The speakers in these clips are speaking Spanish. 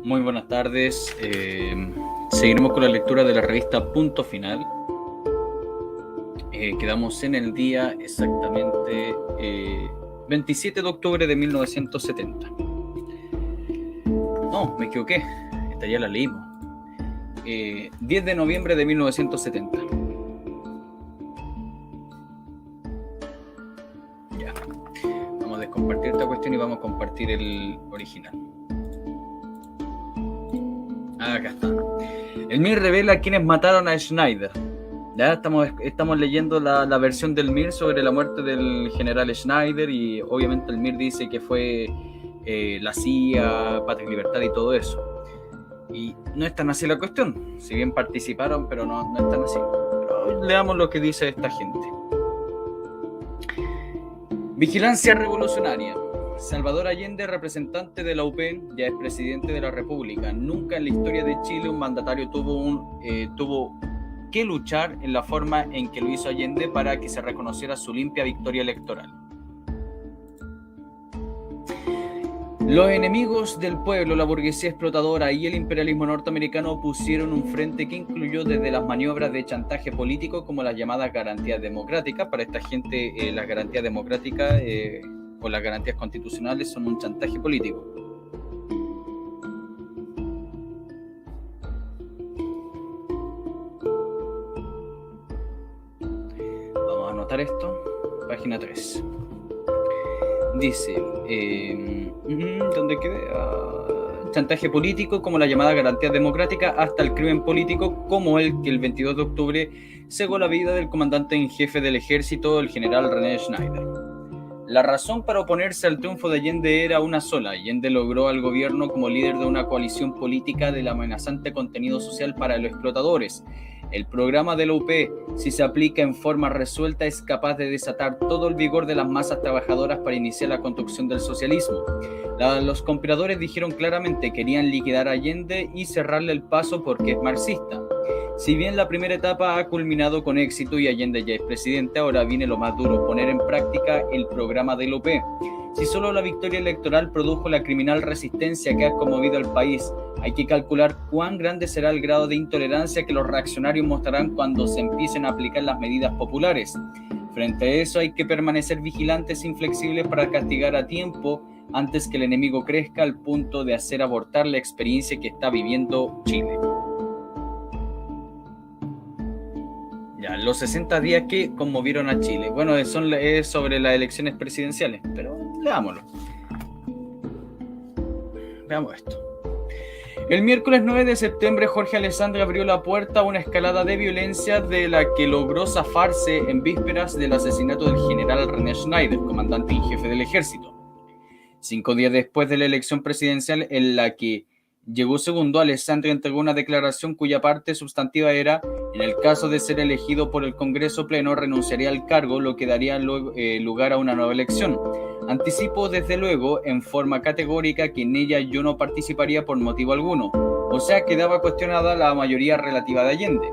Muy buenas tardes. Seguiremos con la lectura de la revista Punto Final. Quedamos en el día exactamente 27 de octubre de 1970. No, me equivoqué. Esta ya la leímos. 10 de noviembre de 1970. Ya. Vamos a descompartir esta cuestión y vamos a compartir el original. Acá está. El MIR revela quiénes mataron a Schneider. Ya estamos leyendo la versión del MIR sobre la muerte del general Schneider, y obviamente el MIR dice que fue la CIA, Patria y Libertad y todo eso. Y no es tan así la cuestión. Si bien participaron, pero no es tan así. Pero leamos lo que dice esta gente. Vigilancia revolucionaria. Salvador Allende, representante de la UP, ya es presidente de la República. Nunca en la historia de Chile un mandatario tuvo que luchar en la forma en que lo hizo Allende para que se reconociera su limpia victoria electoral. Los enemigos del pueblo, la burguesía explotadora y el imperialismo norteamericano pusieron un frente que incluyó desde las maniobras de chantaje político como las llamadas garantías democráticas. Para esta gente, las garantías democráticas o las garantías constitucionales son un chantaje político. Vamos a anotar esto. Página 3. Dice, ¿dónde quedé? Chantaje político como la llamada garantía democrática, hasta el crimen político como el que el 22 de octubre cegó la vida del comandante en jefe del ejército, el general René Schneider. La razón para oponerse al triunfo de Allende era una sola. Allende logró al gobierno como líder de una coalición política del amenazante contenido social para los explotadores. El programa de la UP, si se aplica en forma resuelta, es capaz de desatar todo el vigor de las masas trabajadoras para iniciar la construcción del socialismo. Los conspiradores dijeron claramente que querían liquidar a Allende y cerrarle el paso porque es marxista. Si bien la primera etapa ha culminado con éxito y Allende ya es presidente, ahora viene lo más duro, poner en práctica el programa del OP. Si solo la victoria electoral produjo la criminal resistencia que ha conmovido al país, hay que calcular cuán grande será el grado de intolerancia que los reaccionarios mostrarán cuando se empiecen a aplicar las medidas populares. Frente a eso hay que permanecer vigilantes e inflexibles para castigar a tiempo antes que el enemigo crezca al punto de hacer abortar la experiencia que está viviendo Chile. Ya, los 60 días que conmovieron a Chile. Bueno, es sobre las elecciones presidenciales, pero leámoslo. Veamos esto. El miércoles 9 de septiembre, Jorge Alessandri abrió la puerta a una escalada de violencia de la que logró zafarse en vísperas del asesinato del general René Schneider, comandante en jefe del ejército. 5 días después de la elección presidencial en la que llegó segundo, Alessandri entregó una declaración cuya parte sustantiva era: en el caso de ser elegido por el Congreso Pleno, renunciaría al cargo, lo que daría lugar a una nueva elección. Anticipó desde luego en forma categórica que en ella yo no participaría por motivo alguno, o sea, quedaba cuestionada la mayoría relativa de Allende.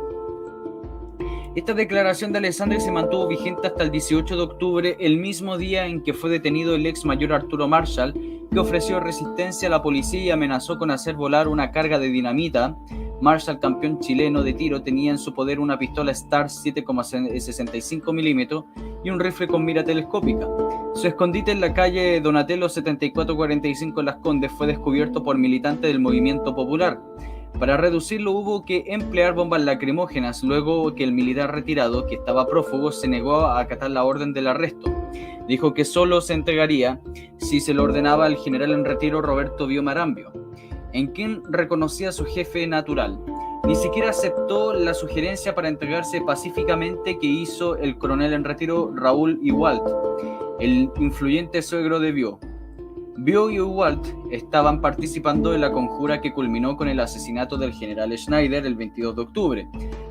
Esta declaración de Alessandri se mantuvo vigente hasta el 18 de octubre, el mismo día en que fue detenido el ex mayor Arturo Marshall, que ofreció resistencia a la policía y amenazó con hacer volar una carga de dinamita. Marshall, campeón chileno de tiro, tenía en su poder una pistola Star 7,65 mm y un rifle con mira telescópica. Su escondite en la calle Donatello 7445 en Las Condes fue descubierto por militantes del Movimiento Popular. Para reducirlo hubo que emplear bombas lacrimógenas, luego que el militar retirado, que estaba prófugo, se negó a acatar la orden del arresto. Dijo que solo se entregaría si se lo ordenaba al general en retiro Roberto Bio Marambio, en quien reconocía a su jefe natural. Ni siquiera aceptó la sugerencia para entregarse pacíficamente que hizo el coronel en retiro Raúl Ewald, el influyente suegro de Bio. Bio y Ewald estaban participando en la conjura que culminó con el asesinato del general Schneider el 22 de octubre.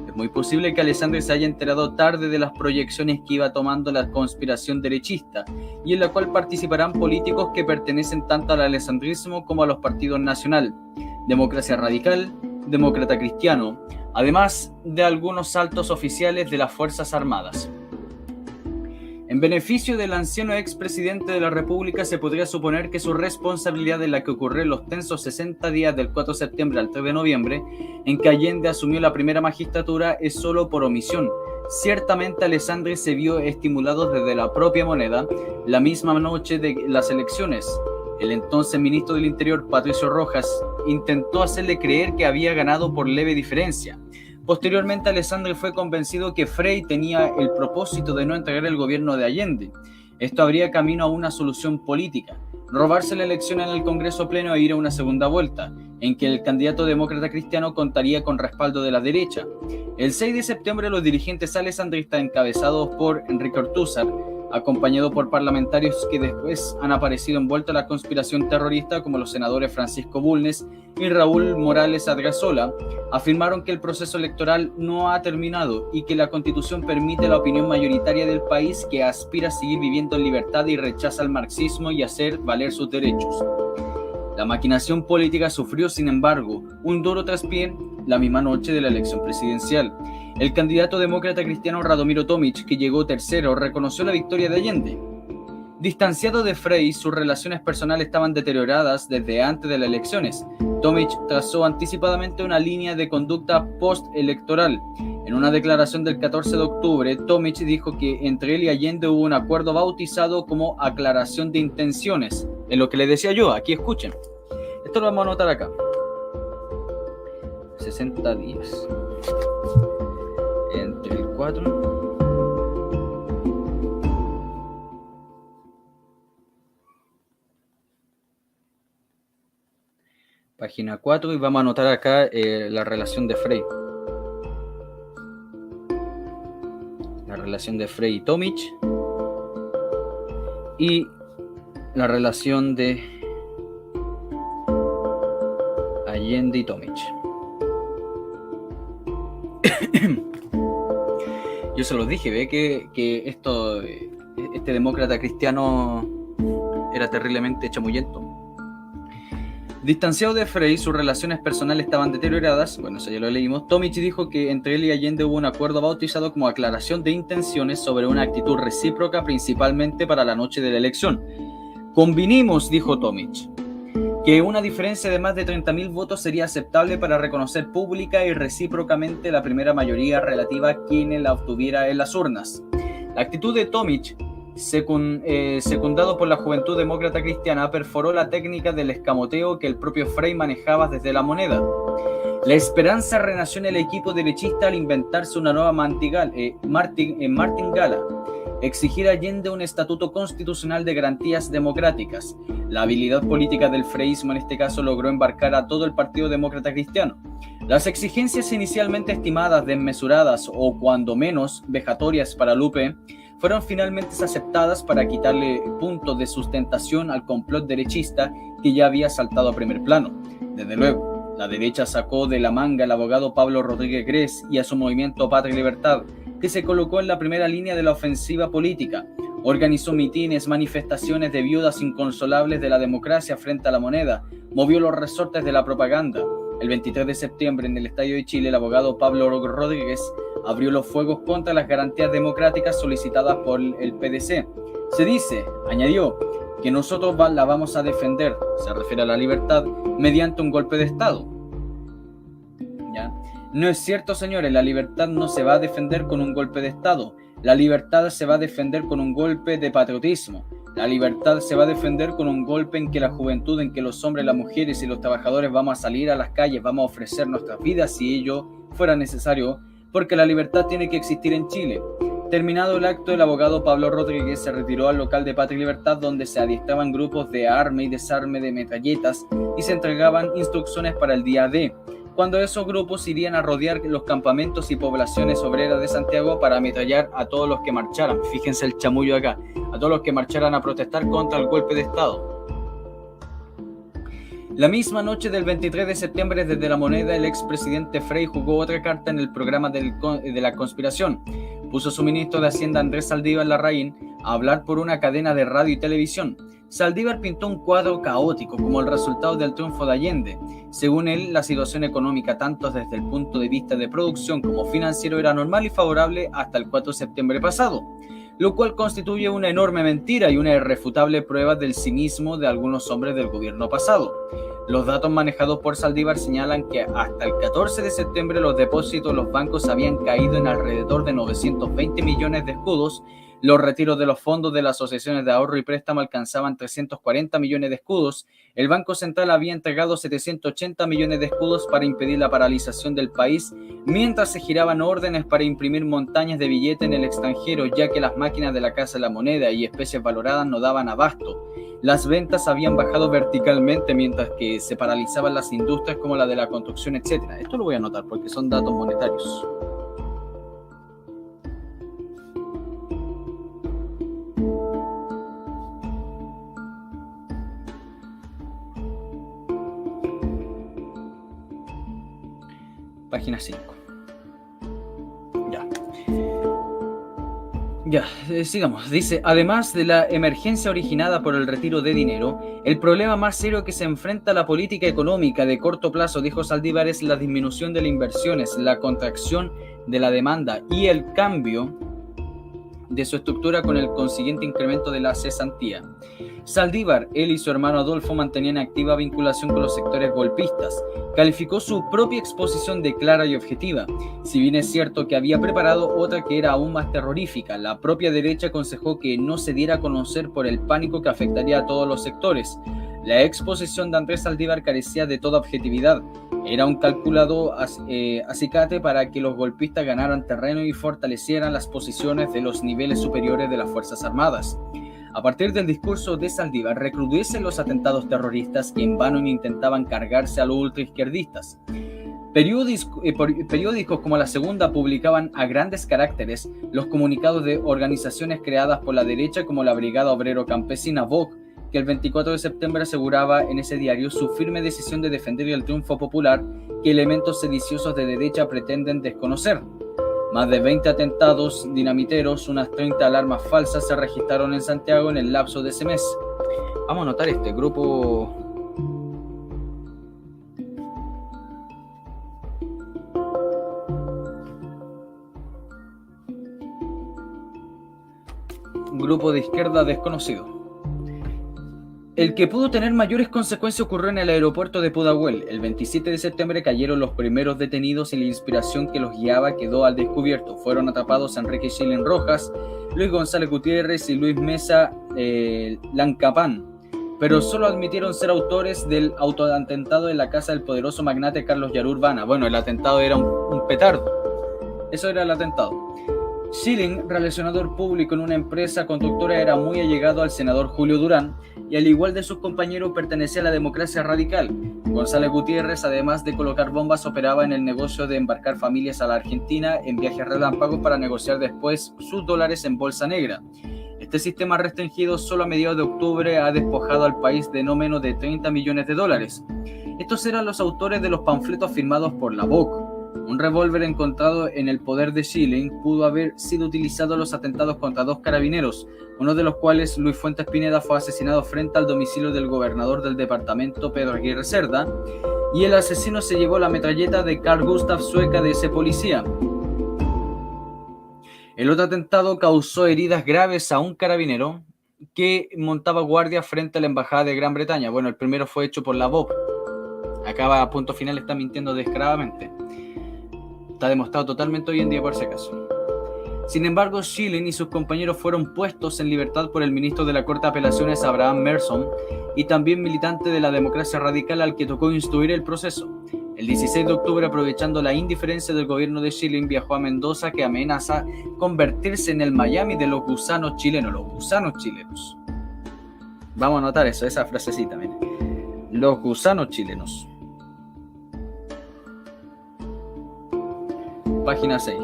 Es muy posible que Alessandri se haya enterado tarde de las proyecciones que iba tomando la conspiración derechista, y en la cual participarán políticos que pertenecen tanto al alessandrismo como a los partidos Nacional, Democracia Radical, Demócrata Cristiano, además de algunos altos oficiales de las Fuerzas Armadas. En beneficio del anciano expresidente de la República, se podría suponer que su responsabilidad en la que ocurrió en los tensos 60 días del 4 de septiembre al 3 de noviembre, en que Allende asumió la primera magistratura, es solo por omisión. Ciertamente Alessandri se vio estimulado desde la propia moneda la misma noche de las elecciones. El entonces ministro del Interior, Patricio Rojas, intentó hacerle creer que había ganado por leve diferencia. Posteriormente, Alessandri fue convencido que Frei tenía el propósito de no entregar el gobierno de Allende. Esto abría camino a una solución política: robarse la elección en el Congreso Pleno e ir a una segunda vuelta, en que el candidato demócrata cristiano contaría con respaldo de la derecha. El 6 de septiembre, los dirigentes alessandristas, encabezados por Enrique Ortúzar, acompañado por parlamentarios que después han aparecido envueltos en la conspiración terrorista, como los senadores Francisco Bulnes y Raúl Morales Adrazola, afirmaron que el proceso electoral no ha terminado y que la Constitución permite a la opinión mayoritaria del país, que aspira a seguir viviendo en libertad y rechaza el marxismo y hacer valer sus derechos. La maquinación política sufrió, sin embargo, un duro traspié la misma noche de la elección presidencial. El candidato demócrata cristiano Radomiro Tomic, que llegó tercero, reconoció la victoria de Allende. Distanciado de Frei, sus relaciones personales estaban deterioradas desde antes de las elecciones. Tomic trazó anticipadamente una línea de conducta postelectoral. En una declaración del 14 de octubre, Tomic dijo que entre él y Allende hubo un acuerdo bautizado como aclaración de intenciones. Es lo que les decía yo, aquí escuchen. Esto lo vamos a anotar acá. 60 días. Entre el 4... Página 4, y vamos a anotar acá la relación de Frei. La relación de Frei y Tomic. Y la relación de Allende y Tomic. Yo se los dije, ve que este demócrata cristiano era terriblemente chamullento. Distanciado de Frei, sus relaciones personales estaban deterioradas. Bueno, eso ya lo leímos. Tomic dijo que entre él y Allende hubo un acuerdo bautizado como aclaración de intenciones sobre una actitud recíproca, principalmente para la noche de la elección. Convinimos, dijo Tomic, que una diferencia de más de 30.000 votos sería aceptable para reconocer pública y recíprocamente la primera mayoría relativa a quienes la obtuviera en las urnas. La actitud de Tomic, secundado por la Juventud Demócrata Cristiana, perforó la técnica del escamoteo que el propio Frei manejaba desde la moneda. La esperanza renació en el equipo derechista al inventarse una nueva martingala: exigir a Allende un estatuto constitucional de garantías democráticas. La habilidad política del freísmo en este caso logró embarcar a todo el Partido Demócrata Cristiano. Las exigencias inicialmente estimadas desmesuradas o cuando menos vejatorias para Lupe fueron finalmente aceptadas para quitarle puntos de sustentación al complot derechista que ya había saltado a primer plano. Desde luego, la derecha sacó de la manga al abogado Pablo Rodríguez Gres y a su movimiento Patria y Libertad, que se colocó en la primera línea de la ofensiva política. Organizó mitines, manifestaciones de viudas inconsolables de la democracia frente a la moneda, movió los resortes de la propaganda. El 23 de septiembre, en el Estadio de Chile, el abogado Pablo Rodríguez abrió los fuegos contra las garantías democráticas solicitadas por el PDC. Se dice, añadió, que nosotros la vamos a defender, se refiere a la libertad, mediante un golpe de Estado. ¿Ya? No es cierto, señores, la libertad no se va a defender con un golpe de Estado. La libertad se va a defender con un golpe de patriotismo. La libertad se va a defender con un golpe en que la juventud, en que los hombres, las mujeres y los trabajadores vamos a salir a las calles, vamos a ofrecer nuestras vidas si ello fuera necesario, porque la libertad tiene que existir en Chile. Terminado el acto, el abogado Pablo Rodríguez se retiró al local de Patria y Libertad, donde se adiestraban grupos de arme y desarme de metralletas y se entregaban instrucciones para el día D, cuando esos grupos irían a rodear los campamentos y poblaciones obreras de Santiago para ametrallar a todos los que marcharan. Fíjense el chamullo acá, a todos los que marcharan a protestar contra el golpe de Estado. La misma noche del 23 de septiembre, desde la moneda, el expresidente Frei jugó otra carta en el programa de la conspiración. Puso a su ministro de Hacienda, Andrés Saldívar Larraín, a hablar por una cadena de radio y televisión. Saldívar pintó un cuadro caótico como el resultado del triunfo de Allende. Según él, la situación económica, tanto desde el punto de vista de producción como financiero, era normal y favorable hasta el 4 de septiembre pasado. lo cual constituye una enorme mentira y una irrefutable prueba del cinismo de algunos hombres del gobierno pasado. Los datos manejados por Saldívar señalan que hasta el 14 de septiembre los depósitos en los bancos habían caído en alrededor de 920 millones de escudos, los retiros de los fondos de las asociaciones de ahorro y préstamo alcanzaban 340 millones de escudos, el Banco Central había entregado 780 millones de escudos para impedir la paralización del país, mientras se giraban órdenes para imprimir montañas de billetes en el extranjero, ya que las máquinas de la Casa de la Moneda y especies valoradas no daban abasto. Las ventas habían bajado verticalmente mientras que se paralizaban las industrias como la de la construcción, etc. Esto lo voy a anotar porque son datos monetarios. Página 5. Sigamos. Dice, además de la emergencia originada por el retiro de dinero, el problema más serio que se enfrenta a la política económica de corto plazo, dijo Saldívar, es la disminución de las inversiones, la contracción de la demanda y el cambio de su estructura con el consiguiente incremento de la cesantía. Saldívar, él y su hermano Adolfo mantenían activa vinculación con los sectores golpistas. Calificó su propia exposición de clara y objetiva, si bien es cierto que había preparado otra que era aún más terrorífica. La propia derecha aconsejó que no se diera a conocer por el pánico que afectaría a todos los sectores. La exposición de Andrés Saldívar carecía de toda objetividad. Era un calculado acicate para que los golpistas ganaran terreno y fortalecieran las posiciones de los niveles superiores de las Fuerzas Armadas. A partir del discurso de Saldívar, recrudecen los atentados terroristas que en vano intentaban cargarse a los ultraizquierdistas. Periódicos como La Segunda publicaban a grandes caracteres los comunicados de organizaciones creadas por la derecha como la Brigada Obrero Campesina VOC, que el 24 de septiembre aseguraba en ese diario su firme decisión de defender el triunfo popular que elementos sediciosos de derecha pretenden desconocer. Más de 20 atentados dinamiteros, unas 30 alarmas falsas se registraron en Santiago en el lapso de ese mes. Vamos a anotar este grupo. Grupo de izquierda desconocido. El que pudo tener mayores consecuencias ocurrió en el aeropuerto de Pudahuel. El 27 de septiembre cayeron los primeros detenidos y la inspiración que los guiaba quedó al descubierto. Fueron atrapados Enrique Schilling Rojas, Luis González Gutiérrez y Luis Mesa Lancapán, pero solo admitieron ser autores del autoatentado en la casa del poderoso magnate Carlos Yarur Bana. Bueno, el atentado era un petardo. Eso era el atentado. Schilling, relacionador público en una empresa constructora, era muy allegado al senador Julio Durán y al igual de sus compañeros pertenecía a la democracia radical. González Gutiérrez, además de colocar bombas, operaba en el negocio de embarcar familias a la Argentina en viajes relámpagos para negociar después sus dólares en bolsa negra. Este sistema restringido solo a mediados de octubre ha despojado al país de no menos de 30 millones de dólares. Estos eran los autores de los panfletos firmados por la BOC. Un revólver encontrado en el poder de Schilling pudo haber sido utilizado en los atentados contra dos carabineros, uno de los cuales, Luis Fuentes Pineda, fue asesinado frente al domicilio del gobernador del departamento, Pedro Aguirre Cerda, y el asesino se llevó la metralleta de Carl Gustav Sueca de ese policía. El otro atentado causó heridas graves a un carabinero que montaba guardia frente a la embajada de Gran Bretaña. Bueno, el primero fue hecho por la BOP. Acá a punto final está mintiendo descaradamente. Está demostrado totalmente hoy en día por si acaso. Sin embargo, Schilling y sus compañeros fueron puestos en libertad por el ministro de la Corte de Apelaciones, Abraham Merson, y también militante de la democracia radical al que tocó instruir el proceso. El 16 de octubre, aprovechando la indiferencia del gobierno de Schilling, viajó a Mendoza, que amenaza convertirse en el Miami de los gusanos chilenos. Los gusanos chilenos. Vamos a anotar eso, esa frasecita, miren. Los gusanos chilenos. Página 6.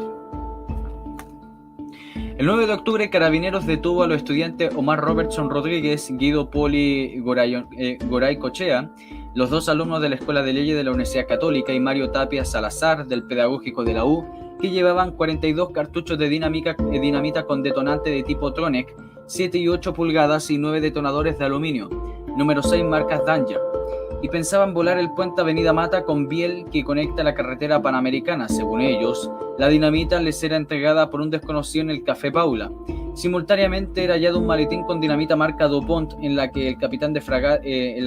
El 9 de octubre, Carabineros detuvo a los estudiantes Omar Robertson Rodríguez, Guido Poli Goray Cochea, los dos alumnos de la Escuela de Leyes de la Universidad Católica, y Mario Tapia Salazar, del Pedagógico de la U, que llevaban 42 cartuchos de dinamita con detonante de tipo Tronek, 7 y 8 pulgadas y 9 detonadores de aluminio, número 6 marcas Danger, y pensaban volar el puente Avenida Mata con Biel que conecta la carretera panamericana. Según ellos, la dinamita les era entregada por un desconocido en el Café Paula. Simultáneamente era hallado un maletín con dinamita marca DuPont en la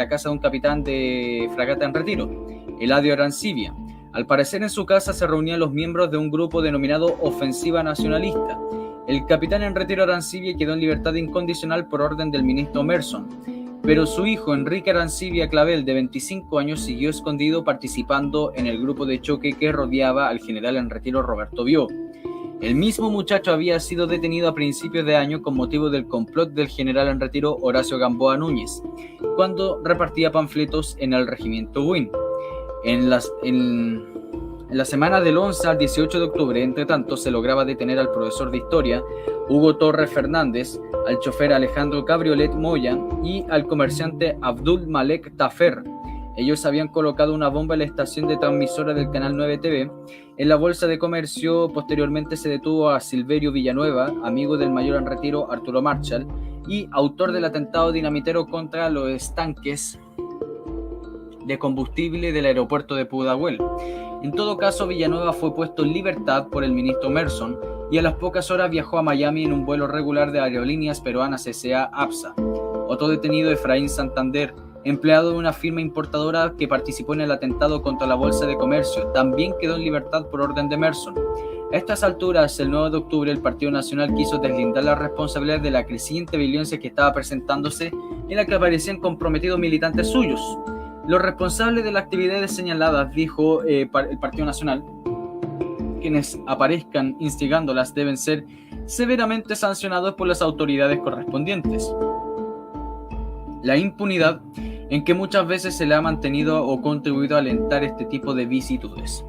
casa de un capitán de fragata en retiro, Eladio Arancibia. Al parecer en su casa se reunían los miembros de un grupo denominado Ofensiva Nacionalista. El capitán en retiro Arancibia quedó en libertad incondicional por orden del ministro Merson, pero su hijo Enrique Arancibia Clavel, de 25 años, siguió escondido participando en el grupo de choque que rodeaba al general en retiro Roberto Bió. El mismo muchacho había sido detenido a principios de año con motivo del complot del general en retiro Horacio Gamboa Núñez, cuando repartía panfletos en el regimiento Buin. En la semana del 11 al 18 de octubre, entre tanto, se lograba detener al profesor de historia Hugo Torres Fernández, al chofer Alejandro Cabriolet Moya y al comerciante Abdul Malek Tafer. Ellos habían colocado una bomba en la estación de transmisora del Canal 9 TV. En la bolsa de comercio, posteriormente se detuvo a Silverio Villanueva, amigo del mayor en retiro Arturo Marshall y autor del atentado dinamitero contra los estanques de combustible del aeropuerto de Pudahuel. En todo caso, Villanueva fue puesto en libertad por el ministro Merson y a las pocas horas viajó a Miami en un vuelo regular de Aerolíneas Peruanas S.A. APSA. Otro detenido, Efraín Santander, empleado de una firma importadora que participó en el atentado contra la Bolsa de Comercio, también quedó en libertad por orden de Merson. A estas alturas, el 9 de octubre, el Partido Nacional quiso deslindar la responsabilidad de la creciente violencia que estaba presentándose, en la que aparecían comprometidos militantes suyos. Los responsables de las actividades señaladas, dijo el Partido Nacional, quienes aparezcan instigándolas deben ser severamente sancionados por las autoridades correspondientes. La impunidad en que muchas veces se le ha mantenido o contribuido a alentar este tipo de vicisitudes.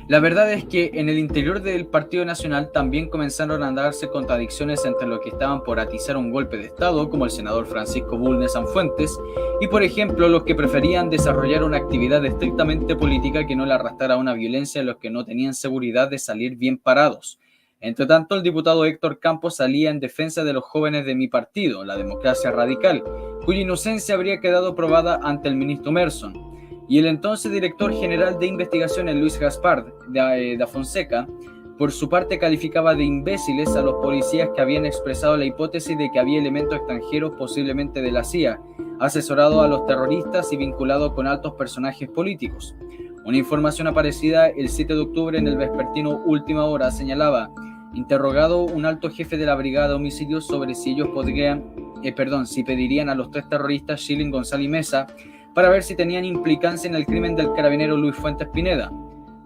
La verdad es que en el interior del Partido Nacional también comenzaron a darse contradicciones entre los que estaban por atizar un golpe de Estado, como el senador Francisco Bulnes Sanfuentes, y por ejemplo los que preferían desarrollar una actividad estrictamente política que no le arrastrara a una violencia en los que no tenían seguridad de salir bien parados. Entre tanto, el diputado Héctor Campos salía en defensa de los jóvenes de mi partido, la Democracia Radical, cuya inocencia habría quedado probada ante el ministro Merson. Y el entonces director general de investigaciones, Luis Gaspar da Fonseca, por su parte calificaba de imbéciles a los policías que habían expresado la hipótesis de que había elementos extranjeros, posiblemente de la CIA, asesorado a los terroristas y vinculado con altos personajes políticos. Una información aparecida el 7 de octubre en el vespertino Última Hora señalaba: interrogado un alto jefe de la brigada de homicidios sobre si ellos si pedirían a los tres terroristas Schilling, González y Mesa para ver si tenían implicancia en el crimen del carabinero Luis Fuentes Pineda.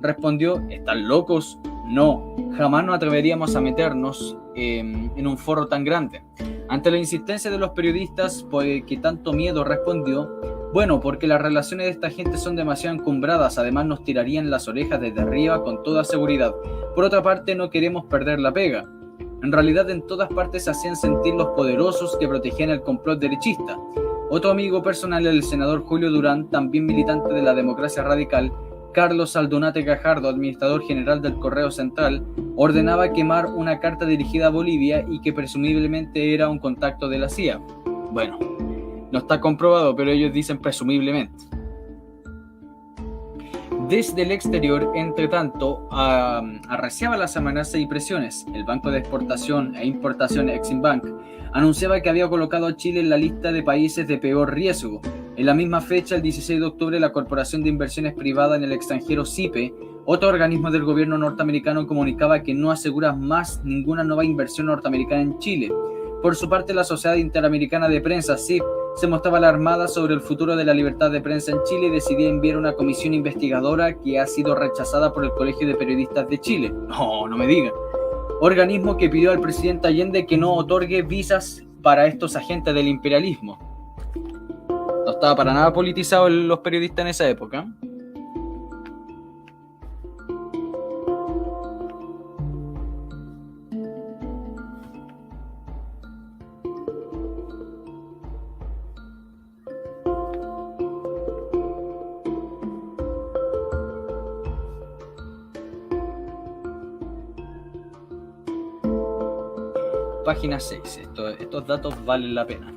Respondió: ¿están locos? No, jamás nos atreveríamos a meternos en un foro tan grande. Ante la insistencia de los periodistas, ¿qué tanto miedo?, respondió: bueno, porque las relaciones de esta gente son demasiado encumbradas, además nos tirarían las orejas desde arriba con toda seguridad. Por otra parte, no queremos perder la pega. En realidad, en todas partes se hacían sentir los poderosos que protegían el complot derechista. Otro amigo personal, el senador Julio Durán, también militante de la Democracia Radical, Carlos Aldunate Gajardo, administrador general del Correo Central, ordenaba quemar una carta dirigida a Bolivia y que presumiblemente era un contacto de la CIA. Bueno, no está comprobado, pero ellos dicen presumiblemente. Desde el exterior, entre tanto, arreciaba las amenazas y presiones. El Banco de Exportación e Importación Eximbank anunciaba que había colocado a Chile en la lista de países de peor riesgo. En la misma fecha, el 16 de octubre, la Corporación de Inversiones Privadas en el Extranjero, CIPE, otro organismo del gobierno norteamericano, comunicaba que no asegura más ninguna nueva inversión norteamericana en Chile. Por su parte, la Sociedad Interamericana de Prensa, SIP, se mostraba alarmada sobre el futuro de la libertad de prensa en Chile y decidía enviar una comisión investigadora que ha sido rechazada por el Colegio de Periodistas de Chile. No me digan. Organismo que pidió al presidente Allende que no otorgue visas para estos agentes del imperialismo. No estaba para nada politizado los periodistas en esa época. Página 6. Estos datos valen la pena.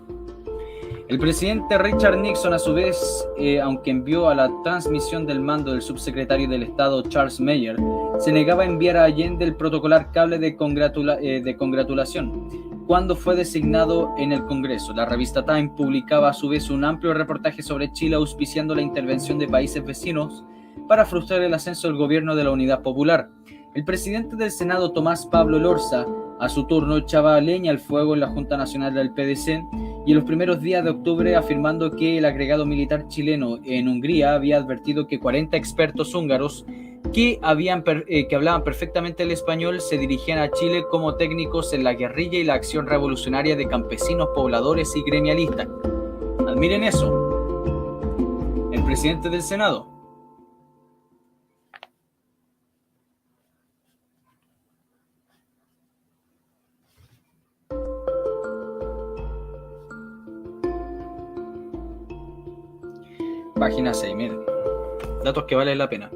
El presidente Richard Nixon, a su vez, aunque envió a la transmisión del mando del subsecretario del Estado Charles Meyer, se negaba a enviar a Allende el protocolar cable de congratulación cuando fue designado en el Congreso. La revista Time publicaba a su vez un amplio reportaje sobre Chile auspiciando la intervención de países vecinos para frustrar el ascenso del gobierno de la Unidad Popular. El presidente del Senado, Tomás Pablo Lorza, a su turno echaba leña al fuego en la Junta Nacional del PDC y en los primeros días de octubre afirmando que el agregado militar chileno en Hungría había advertido que 40 expertos húngaros que hablaban perfectamente el español se dirigían a Chile como técnicos en la guerrilla y la acción revolucionaria de campesinos, pobladores y gremialistas. Admiren eso. El presidente del Senado. Página 6, miren. Datos que valen la pena.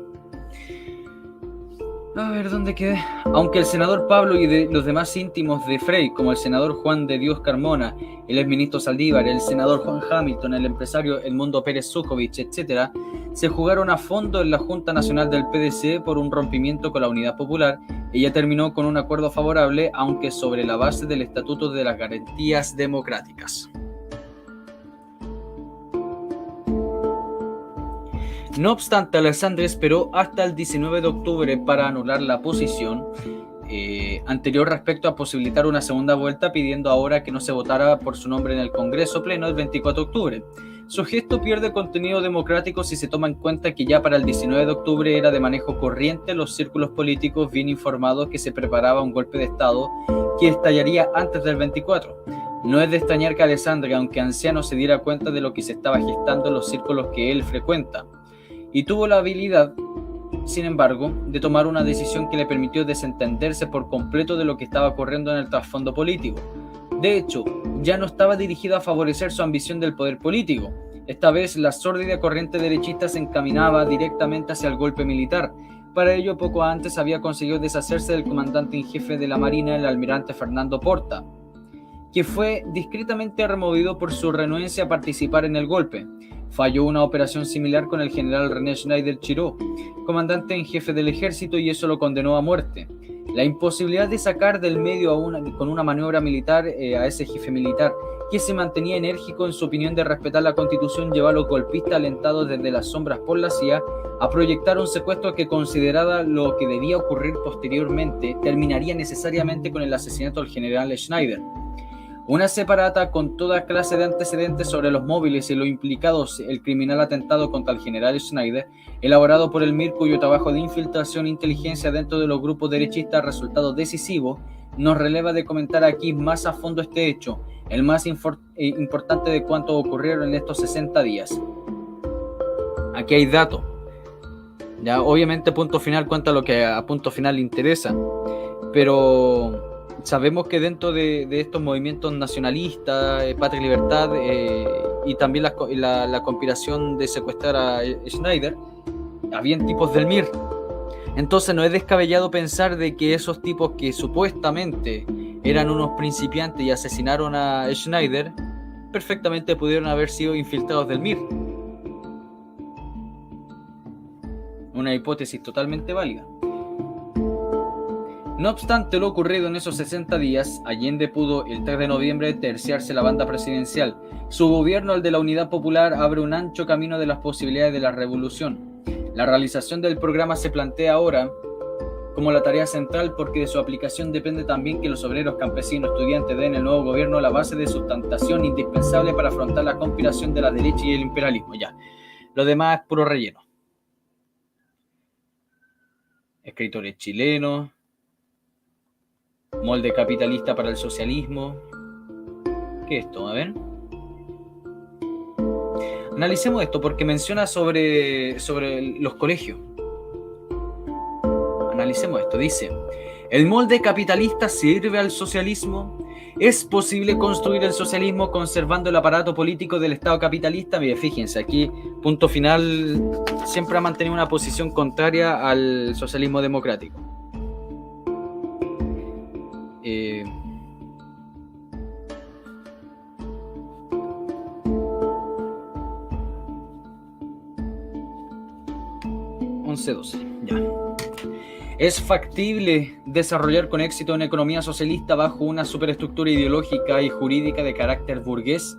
A ver, ¿dónde quedé? Aunque el senador Pablo y los demás íntimos de Frei, como el senador Juan de Dios Carmona, el exministro Saldívar, el senador Juan Hamilton, el empresario Edmundo Pérez Sujovic, etc., se jugaron a fondo en la Junta Nacional del PDC por un rompimiento con la Unidad Popular, ella terminó con un acuerdo favorable, aunque sobre la base del Estatuto de las Garantías Democráticas. No obstante, Alessandri esperó hasta el 19 de octubre para anular la posición anterior respecto a posibilitar una segunda vuelta, pidiendo ahora que no se votara por su nombre en el Congreso Pleno el 24 de octubre. Su gesto pierde contenido democrático si se toma en cuenta que ya para el 19 de octubre era de manejo corriente en los círculos políticos bien informados que se preparaba un golpe de Estado que estallaría antes del 24. No es de extrañar que Alessandri, aunque anciano, se diera cuenta de lo que se estaba gestando en los círculos que él frecuenta. Y tuvo la habilidad, sin embargo, de tomar una decisión que le permitió desentenderse por completo de lo que estaba ocurriendo en el trasfondo político. De hecho, ya no estaba dirigido a favorecer su ambición del poder político. Esta vez la sórdida corriente derechista se encaminaba directamente hacia el golpe militar. Para ello, poco antes había conseguido deshacerse del comandante en jefe de la Marina, el almirante Fernando Porta, que fue discretamente removido por su renuencia a participar en el golpe. Falló una operación similar con el general René Schneider Chiró, comandante en jefe del ejército, y eso lo condenó a muerte. La imposibilidad de sacar del medio con una maniobra militar a ese jefe militar, que se mantenía enérgico en su opinión de respetar la Constitución, llevó a los golpistas alentados desde las sombras por la CIA a proyectar un secuestro que, considerada lo que debía ocurrir posteriormente, terminaría necesariamente con el asesinato del general Schneider. Una separata con toda clase de antecedentes sobre los móviles y los implicados el criminal atentado contra el general Schneider, elaborado por el MIR, cuyo trabajo de infiltración e inteligencia dentro de los grupos derechistas ha resultado decisivo, nos releva de comentar aquí más a fondo este hecho, el más importante de cuanto ocurrieron en estos 60 días. Aquí hay datos. Ya, obviamente Punto Final cuenta lo que a Punto Final le interesa, pero sabemos que dentro de estos movimientos nacionalistas, Patria y Libertad, y también la conspiración de secuestrar a Schneider, habían tipos del MIR. Entonces no es descabellado pensar de que esos tipos que supuestamente eran unos principiantes y asesinaron a Schneider, perfectamente pudieron haber sido infiltrados del MIR. Una hipótesis totalmente válida. No obstante lo ocurrido en esos 60 días, Allende pudo el 3 de noviembre terciarse la banda presidencial. Su gobierno, el de la Unidad Popular, abre un ancho camino de las posibilidades de la revolución. La realización del programa se plantea ahora como la tarea central, porque de su aplicación depende también que los obreros, campesinos, estudiantes den al nuevo gobierno la base de sustentación indispensable para afrontar la conspiración de la derecha y el imperialismo. Ya, lo demás es puro relleno. Escritores chilenos, molde capitalista para el socialismo. ¿Qué es esto? A ver. Analicemos esto porque menciona sobre los colegios. Analicemos esto. Dice: ¿el molde capitalista sirve al socialismo? ¿Es posible construir el socialismo conservando el aparato político del Estado capitalista? Mire, fíjense, aquí Punto Final siempre ha mantenido una posición contraria al socialismo democrático. Ya. ¿Es factible desarrollar con éxito una economía socialista bajo una superestructura ideológica y jurídica de carácter burgués?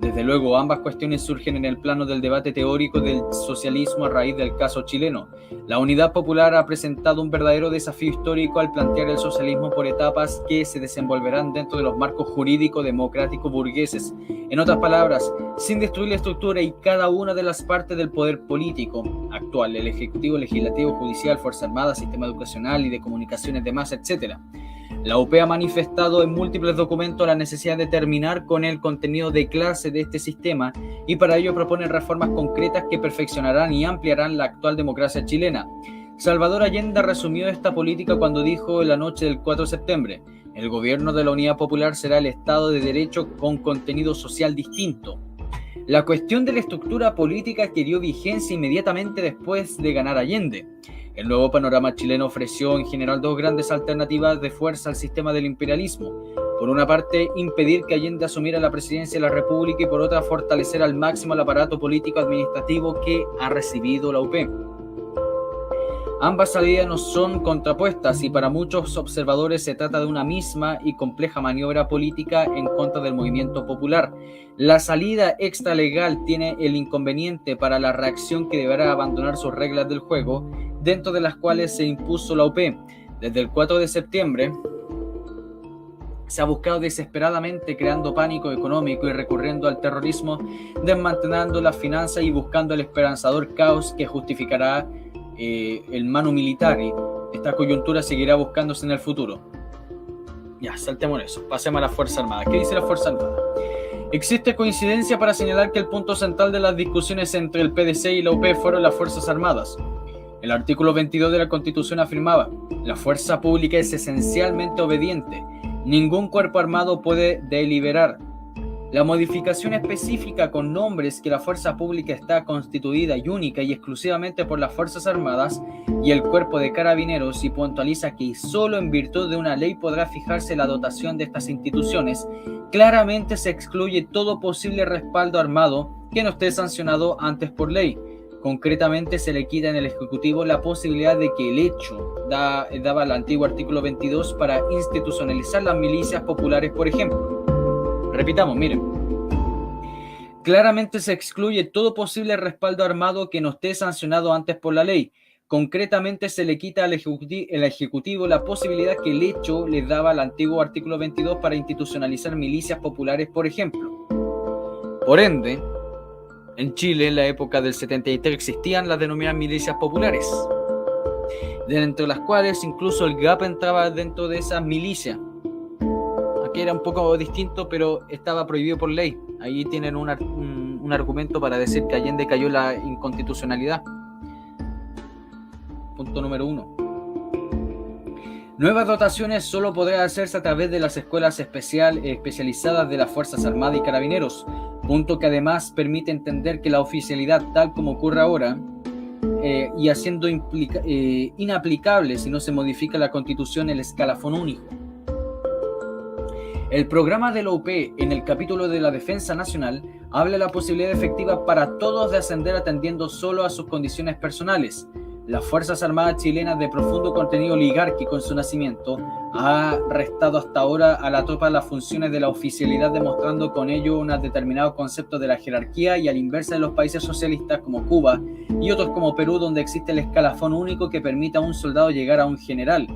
Desde luego, ambas cuestiones surgen en el plano del debate teórico del socialismo a raíz del caso chileno. La Unidad Popular ha presentado un verdadero desafío histórico al plantear el socialismo por etapas que se desenvolverán dentro de los marcos jurídicos democráticos burgueses. En otras palabras, sin destruir la estructura y cada una de las partes del poder político actual, el Ejecutivo, Legislativo, Judicial, Fuerza Armada, Sistema Educacional y de Comunicaciones de Masa, etc. La UP ha manifestado en múltiples documentos la necesidad de terminar con el contenido de clase de este sistema y para ello propone reformas concretas que perfeccionarán y ampliarán la actual democracia chilena. Salvador Allende resumió esta política cuando dijo en la noche del 4 de septiembre: el gobierno de la Unidad Popular será el Estado de Derecho con contenido social distinto. La cuestión de la estructura política adquirió vigencia inmediatamente después de ganar Allende. El nuevo panorama chileno ofreció en general dos grandes alternativas de fuerza al sistema del imperialismo. Por una parte, impedir que Allende asumiera la presidencia de la República y por otra, fortalecer al máximo el aparato político-administrativo que ha recibido la UP. Ambas salidas no son contrapuestas y para muchos observadores se trata de una misma y compleja maniobra política en contra del movimiento popular. La salida extralegal tiene el inconveniente para la reacción que deberá abandonar sus reglas del juego, dentro de las cuales se impuso la UP. Desde el 4 de septiembre se ha buscado desesperadamente creando pánico económico y recurriendo al terrorismo, desmantelando las finanzas y buscando el esperanzador caos que justificará el manu militari. Esta coyuntura seguirá buscándose en el futuro. Ya, saltemos eso, pasemos a la Fuerza Armada. ¿Qué dice la Fuerza Armada? Existe coincidencia para señalar que el punto central de las discusiones entre el PDC y la UP fueron las Fuerzas Armadas. El artículo 22 de la Constitución afirmaba: la fuerza pública es esencialmente obediente. Ningún cuerpo armado puede deliberar. La modificación específica con nombres que la fuerza pública está constituida y única y exclusivamente por las Fuerzas Armadas y el Cuerpo de Carabineros, y puntualiza que solo en virtud de una ley podrá fijarse la dotación de estas instituciones, claramente se excluye todo posible respaldo armado que no esté sancionado antes por ley. Concretamente, se le quita en el Ejecutivo la posibilidad de que el hecho daba el antiguo artículo 22 para institucionalizar las milicias populares, por ejemplo. Repitamos, miren. Claramente se excluye todo posible respaldo armado que no esté sancionado antes por la ley. Concretamente, se le quita al Ejecutivo la posibilidad que el hecho le daba al antiguo artículo 22 para institucionalizar milicias populares, por ejemplo. Por ende, en Chile, en la época del 73, existían las denominadas milicias populares, dentro de las cuales incluso el GAP entraba dentro de esas milicias. Aquí era un poco distinto, pero estaba prohibido por ley. Ahí tienen un argumento para decir que Allende cayó la inconstitucionalidad. Punto número 1. Nuevas dotaciones solo podrán hacerse a través de las escuelas especializadas de las Fuerzas Armadas y Carabineros, punto que además permite entender que la oficialidad, tal como ocurre ahora, y haciendo inaplicable si no se modifica la Constitución, el escalafón único. El programa de la UP, en el capítulo de la defensa nacional, habla de la posibilidad efectiva para todos de ascender atendiendo solo a sus condiciones personales. Las Fuerzas Armadas chilenas, de profundo contenido oligárquico en su nacimiento, ha restado hasta ahora a la tropa las funciones de la oficialidad, demostrando con ello un determinado concepto de la jerarquía, y a la inversa de los países socialistas como Cuba y otros como Perú, donde existe el escalafón único que permite a un soldado llegar a un general.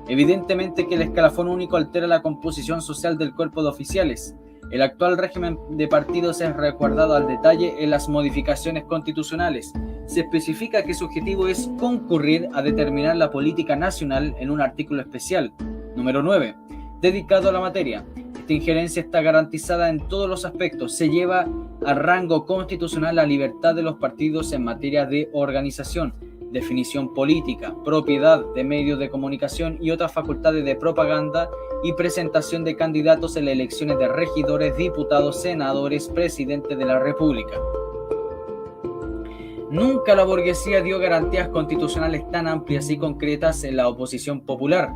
Evidentemente que el escalafón único altera la composición social del cuerpo de oficiales. El actual régimen de partidos es recordado al detalle en las modificaciones constitucionales. Se especifica que su objetivo es concurrir a determinar la política nacional en un artículo especial, número 9, dedicado a la materia. Esta injerencia está garantizada en todos los aspectos. Se lleva a rango constitucional la libertad de los partidos en materia de organización, definición política, propiedad de medios de comunicación y otras facultades de propaganda y presentación de candidatos en las elecciones de regidores, diputados, senadores, presidente de la República. Nunca la burguesía dio garantías constitucionales tan amplias y concretas en la oposición popular.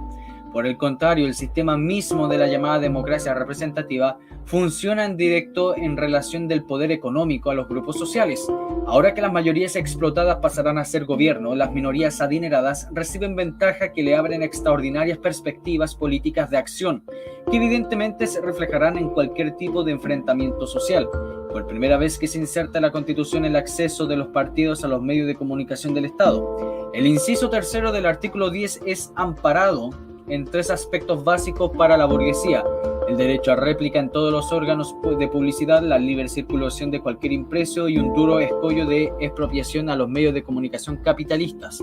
Por el contrario, el sistema mismo de la llamada democracia representativa funciona en directo en relación del poder económico a los grupos sociales. Ahora que las mayorías explotadas pasarán a ser gobierno, las minorías adineradas reciben ventaja que le abren extraordinarias perspectivas políticas de acción, que evidentemente se reflejarán en cualquier tipo de enfrentamiento social. Por primera vez que se inserta en la Constitución el acceso de los partidos a los medios de comunicación del Estado. El inciso tercero del artículo 10 es amparado en tres aspectos básicos para la burguesía: el derecho a réplica en todos los órganos de publicidad, la libre circulación de cualquier impreso y un duro escollo de expropiación a los medios de comunicación capitalistas.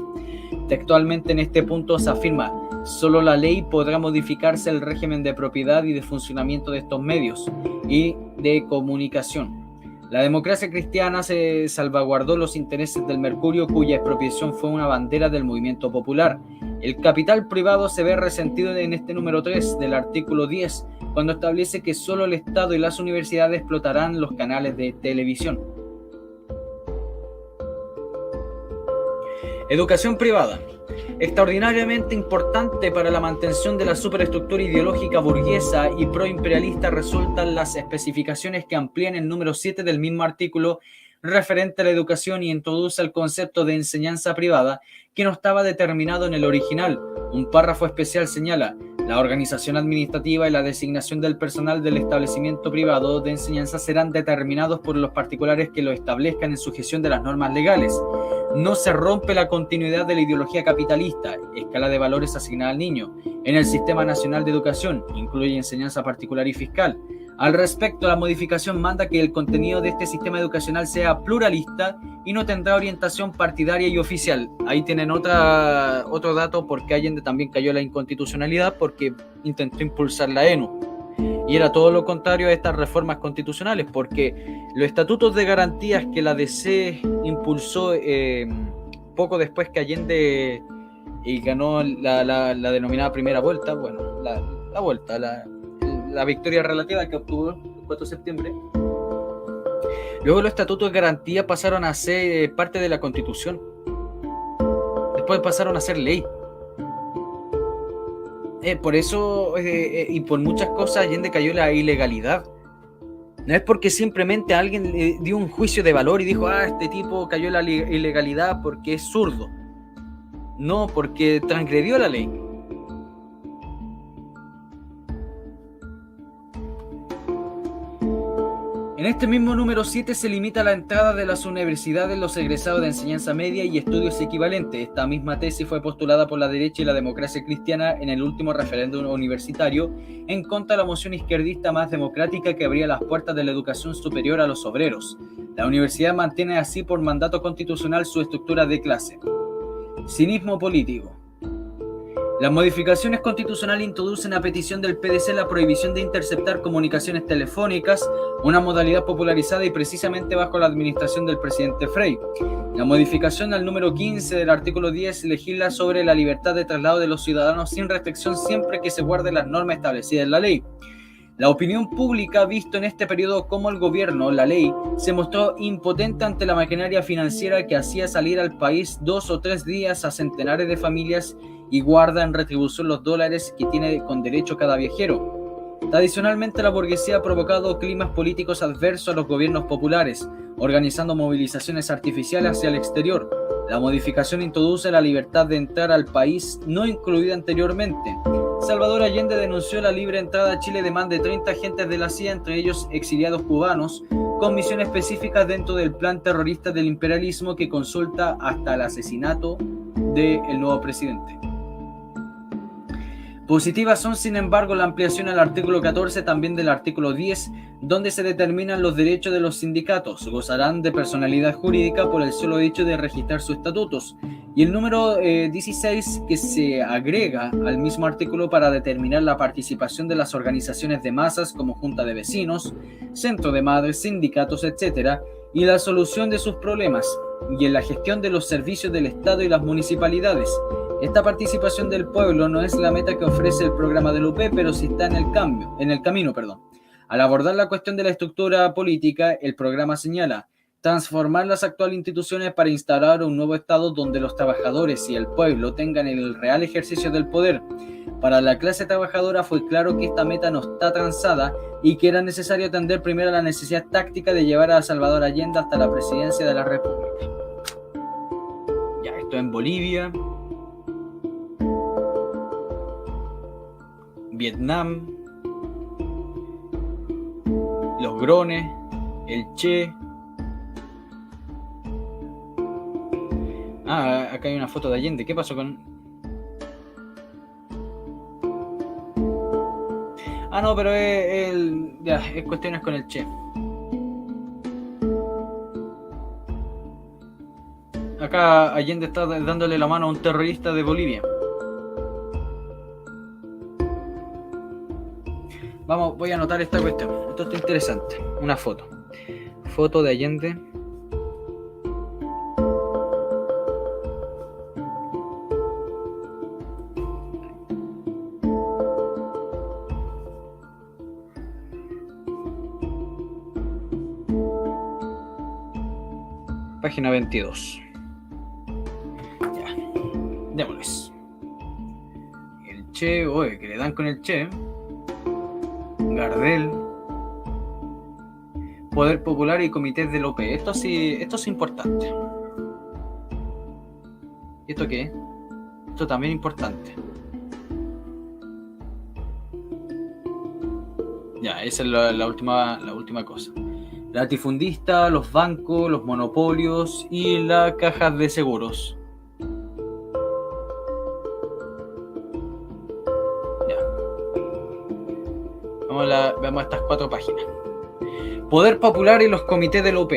Textualmente en este punto se afirma: solo la ley podrá modificarse el régimen de propiedad y de funcionamiento de estos medios y de comunicación. La democracia cristiana se salvaguardó los intereses del mercurio, cuya expropiación fue una bandera del movimiento popular. El capital privado se ve resentido en este número 3 del artículo 10, cuando establece que solo el Estado y las universidades explotarán los canales de televisión. Educación privada. Extraordinariamente importante para la mantención de la superestructura ideológica burguesa y proimperialista resultan las especificaciones que amplían el número 7 del mismo artículo referente a la educación y introduce el concepto de enseñanza privada que no estaba determinado en el original. Un párrafo especial señala: la organización administrativa y la designación del personal del establecimiento privado de enseñanza serán determinados por los particulares que lo establezcan en sujeción de las normas legales. No se rompe la continuidad de la ideología capitalista, escala de valores asignada al niño, en el Sistema Nacional de Educación, incluye enseñanza particular y fiscal. Al respecto, la modificación manda que el contenido de este sistema educacional sea pluralista y no tendrá orientación partidaria y oficial. Ahí tienen otro dato porque Allende también cayó la inconstitucionalidad porque intentó impulsar la ENU. Y era todo lo contrario a estas reformas constitucionales, porque los estatutos de garantías que la DC impulsó poco después que Allende ganó la denominada primera vuelta, bueno, la victoria relativa que obtuvo el 4 de septiembre. Luego los estatutos de garantía pasaron a ser parte de la Constitución. Después pasaron a ser ley. Por eso y por muchas cosas Allende cayó en la ilegalidad. No es porque simplemente alguien le dio un juicio de valor y dijo: este tipo cayó en la ilegalidad porque es zurdo. No, porque transgredió la ley. En este mismo número 7 se limita la entrada de las universidades los egresados de enseñanza media y estudios equivalentes. Esta misma tesis fue postulada por la derecha y la democracia cristiana en el último referéndum universitario en contra de la moción izquierdista más democrática que abría las puertas de la educación superior a los obreros. La universidad mantiene así por mandato constitucional su estructura de clase. Cinismo político. Las modificaciones constitucionales introducen a petición del PDC la prohibición de interceptar comunicaciones telefónicas, una modalidad popularizada y precisamente bajo la administración del presidente Frei. La modificación al número 15 del artículo 10 legisla sobre la libertad de traslado de los ciudadanos sin restricción siempre que se guarden las normas establecidas en la ley. La opinión pública ha visto en este periodo cómo el gobierno, la ley, se mostró impotente ante la maquinaria financiera que hacía salir al país 2 o 3 días a centenares de familias y guarda en retribución los dólares que tiene con derecho cada viajero. Tradicionalmente la burguesía ha provocado climas políticos adversos a los gobiernos populares, organizando movilizaciones artificiales hacia el exterior. La modificación introduce la libertad de entrar al país no incluida anteriormente. Salvador Allende denunció la libre entrada a Chile de más de 30 agentes de la CIA, entre ellos exiliados cubanos, con misión específica dentro del plan terrorista del imperialismo que consulta hasta el asesinato del nuevo presidente. Positivas son, sin embargo, la ampliación al artículo 14, también del artículo 10, donde se determinan los derechos de los sindicatos. Gozarán de personalidad jurídica por el solo hecho de registrar sus estatutos. Y el número 16, que se agrega al mismo artículo para determinar la participación de las organizaciones de masas como junta de vecinos, centro de madres, sindicatos, etc., y la solución de sus problemas, y en la gestión de los servicios del Estado y las municipalidades. Esta participación del pueblo no es la meta que ofrece el programa del UP, pero sí está en el camino. Al abordar la cuestión de la estructura política, el programa señala: transformar las actuales instituciones para instaurar un nuevo Estado donde los trabajadores y el pueblo tengan el real ejercicio del poder. Para la clase trabajadora fue claro que esta meta no está transada y que era necesario atender primero a la necesidad táctica de llevar a Salvador Allende hasta la presidencia de la República. Ya, esto en Bolivia, Vietnam, los Grones, el Che. Acá hay una foto de Allende. ¿Qué pasó con...? No, pero es cuestiones con el Che. Acá Allende está dándole la mano a un terrorista de Bolivia. Voy a anotar esta cuestión. Esto está interesante. Una foto. Foto de Allende. Página 22. Ya. Démosles. El Che, oye, que le dan con el Che. Gardel. Poder Popular y comités del OP. Esto es importante. ¿Y esto qué? Esto también es importante. Ya, esa es la última cosa. Latifundista, los bancos, los monopolios y las cajas de seguros. Ya. Veamos estas 4 páginas. Poder Popular y los comités del OP.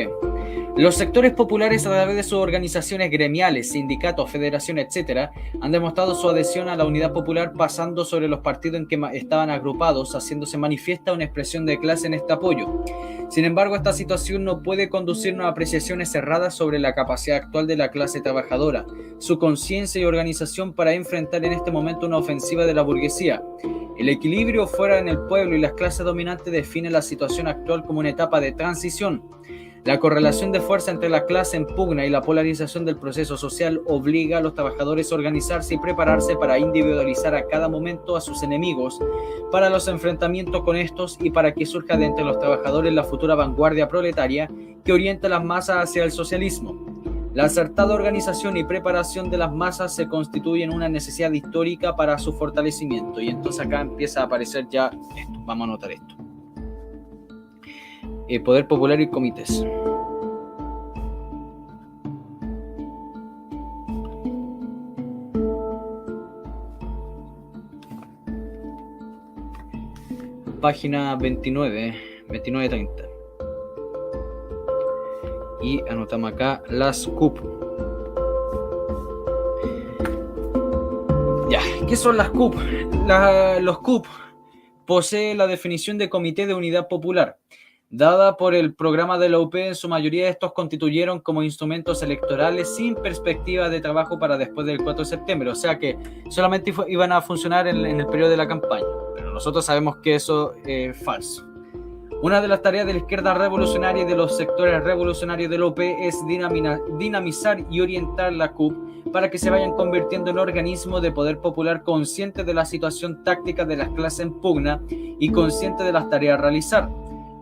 Los sectores populares, a través de sus organizaciones gremiales, sindicatos, federaciones, etc., han demostrado su adhesión a la unidad popular pasando sobre los partidos en que estaban agrupados, haciéndose manifiesta una expresión de clase en este apoyo. Sin embargo, esta situación no puede conducirnos a apreciaciones cerradas sobre la capacidad actual de la clase trabajadora, su conciencia y organización para enfrentar en este momento una ofensiva de la burguesía. El equilibrio fuera en el pueblo y las clases dominantes define la situación actual como una etapa de transición. La correlación de fuerza entre la clase en pugna y la polarización del proceso social obliga a los trabajadores a organizarse y prepararse para individualizar a cada momento a sus enemigos, para los enfrentamientos con estos y para que surja de entre los trabajadores la futura vanguardia proletaria que orienta las masas hacia el socialismo. La acertada organización y preparación de las masas se constituyen una necesidad histórica para su fortalecimiento. Y entonces acá empieza a aparecer ya esto. Vamos a anotar esto. Poder Popular y comités. Página 29-30. Y anotamos acá las CUP. Ya, ¿qué son las CUP? Los CUP poseen la definición de Comité de Unidad Popular. Dada por el programa de la UP, en su mayoría estos constituyeron como instrumentos electorales sin perspectiva de trabajo para después del 4 de septiembre. O sea que solamente iban a funcionar en el periodo de la campaña. Pero nosotros sabemos que eso es falso. Una de las tareas de la izquierda revolucionaria y de los sectores revolucionarios del OP es dinamizar y orientar la CUP para que se vayan convirtiendo en organismos de poder popular conscientes de la situación táctica de las clases en pugna y conscientes de las tareas a realizar.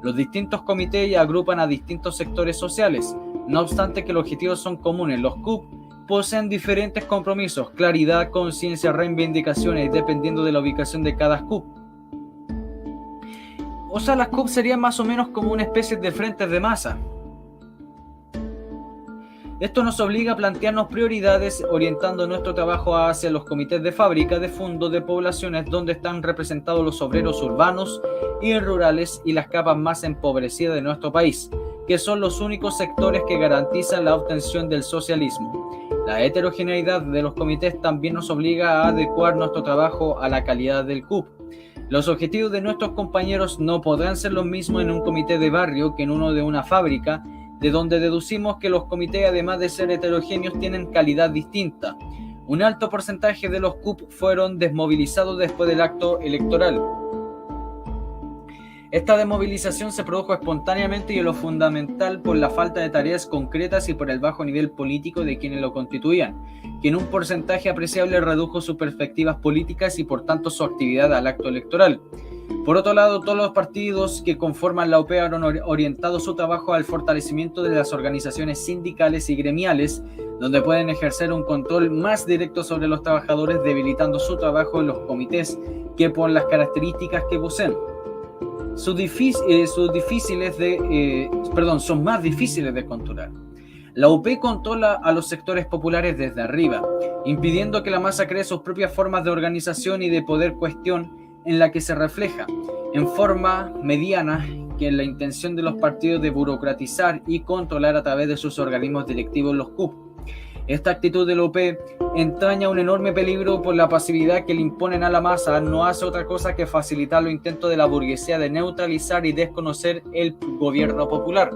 Los distintos comités agrupan a distintos sectores sociales. No obstante que los objetivos son comunes, los CUP poseen diferentes compromisos, claridad, conciencia, reivindicaciones, dependiendo de la ubicación de cada CUP. O sea, las CUP serían más o menos como una especie de frentes de masa. Esto nos obliga a plantearnos prioridades orientando nuestro trabajo hacia los comités de fábrica, de fondos, de poblaciones donde están representados los obreros urbanos y rurales y las capas más empobrecidas de nuestro país, que son los únicos sectores que garantizan la obtención del socialismo. La heterogeneidad de los comités también nos obliga a adecuar nuestro trabajo a la calidad del CUP. Los objetivos de nuestros compañeros no podrán ser los mismos en un comité de barrio que en uno de una fábrica, de donde deducimos que los comités, además de ser heterogéneos, tienen calidad distinta. Un alto porcentaje de los CUP fueron desmovilizados después del acto electoral. Esta desmovilización se produjo espontáneamente y en lo fundamental por la falta de tareas concretas y por el bajo nivel político de quienes lo constituían, que en un porcentaje apreciable redujo sus perspectivas políticas y por tanto su actividad al acto electoral. Por otro lado, todos los partidos que conforman la UP han orientado su trabajo al fortalecimiento de las organizaciones sindicales y gremiales, donde pueden ejercer un control más directo sobre los trabajadores, debilitando su trabajo en los comités que por las características que poseen son más difíciles de controlar. La UP controla a los sectores populares desde arriba, impidiendo que la masa cree sus propias formas de organización y de poder, cuestión en la que se refleja en forma mediana que en la intención de los partidos de burocratizar y controlar a través de sus organismos directivos los CUP. Esta actitud de la UP entraña un enorme peligro por la pasividad que le imponen a la masa. No hace otra cosa que facilitar los intentos de la burguesía de neutralizar y desconocer el gobierno popular.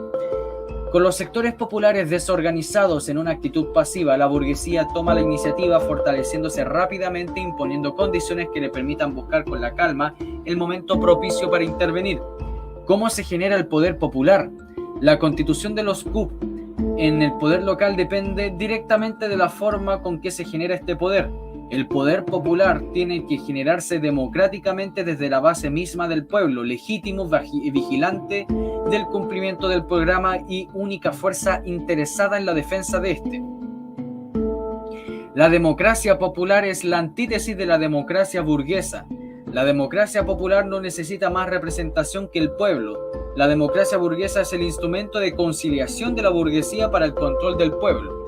Con los sectores populares desorganizados en una actitud pasiva, la burguesía toma la iniciativa, fortaleciéndose rápidamente, imponiendo condiciones que le permitan buscar con la calma el momento propicio para intervenir. ¿Cómo se genera el poder popular? La constitución de los CUP en el poder local depende directamente de la forma con que se genera este poder. El poder popular tiene que generarse democráticamente desde la base misma del pueblo, legítimo, vigilante del cumplimiento del programa y única fuerza interesada en la defensa de este. La democracia popular es la antítesis de la democracia burguesa. La democracia popular no necesita más representación que el pueblo. La democracia burguesa es el instrumento de conciliación de la burguesía para el control del pueblo.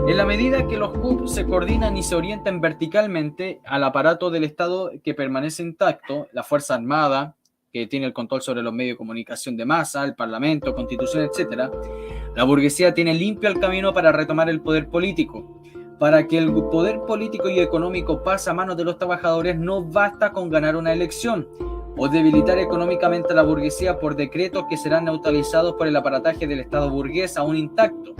En la medida que los CUP se coordinan y se orientan verticalmente al aparato del Estado que permanece intacto, la Fuerza Armada, que tiene el control sobre los medios de comunicación de masa, el Parlamento, Constitución, etc., la burguesía tiene limpio el camino para retomar el poder político. Para que el poder político y económico pase a manos de los trabajadores, no basta con ganar una elección o debilitar económicamente a la burguesía por decretos que serán neutralizados por el aparataje del Estado burgués aún intacto.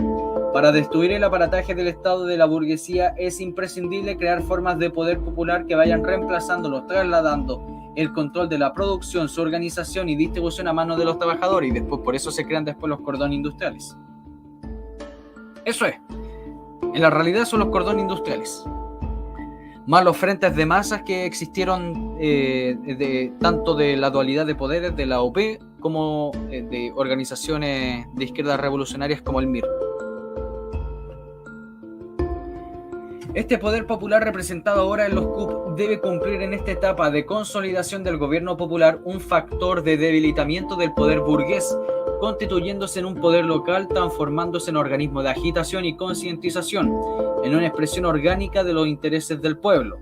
Para destruir el aparataje del Estado de la burguesía es imprescindible crear formas de poder popular que vayan reemplazándolo, trasladando el control de la producción, su organización y distribución a manos de los trabajadores, y después por eso se crean después los cordones industriales. Eso es. En la realidad son los cordones industriales. Más los frentes de masas que existieron tanto de la dualidad de poderes de la OP como de organizaciones de izquierdas revolucionarias como el MIR. Este poder popular representado ahora en los CUP debe cumplir en esta etapa de consolidación del gobierno popular un factor de debilitamiento del poder burgués, constituyéndose en un poder local, transformándose en organismo de agitación y concientización, en una expresión orgánica de los intereses del pueblo.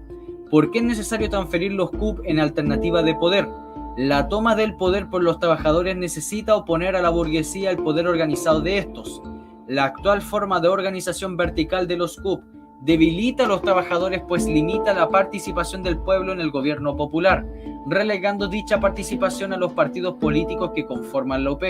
¿Por qué es necesario transferir los CUP en alternativa de poder? La toma del poder por los trabajadores necesita oponer a la burguesía el poder organizado de estos. La actual forma de organización vertical de los CUP debilita a los trabajadores, pues limita la participación del pueblo en el gobierno popular, relegando dicha participación a los partidos políticos que conforman la UP.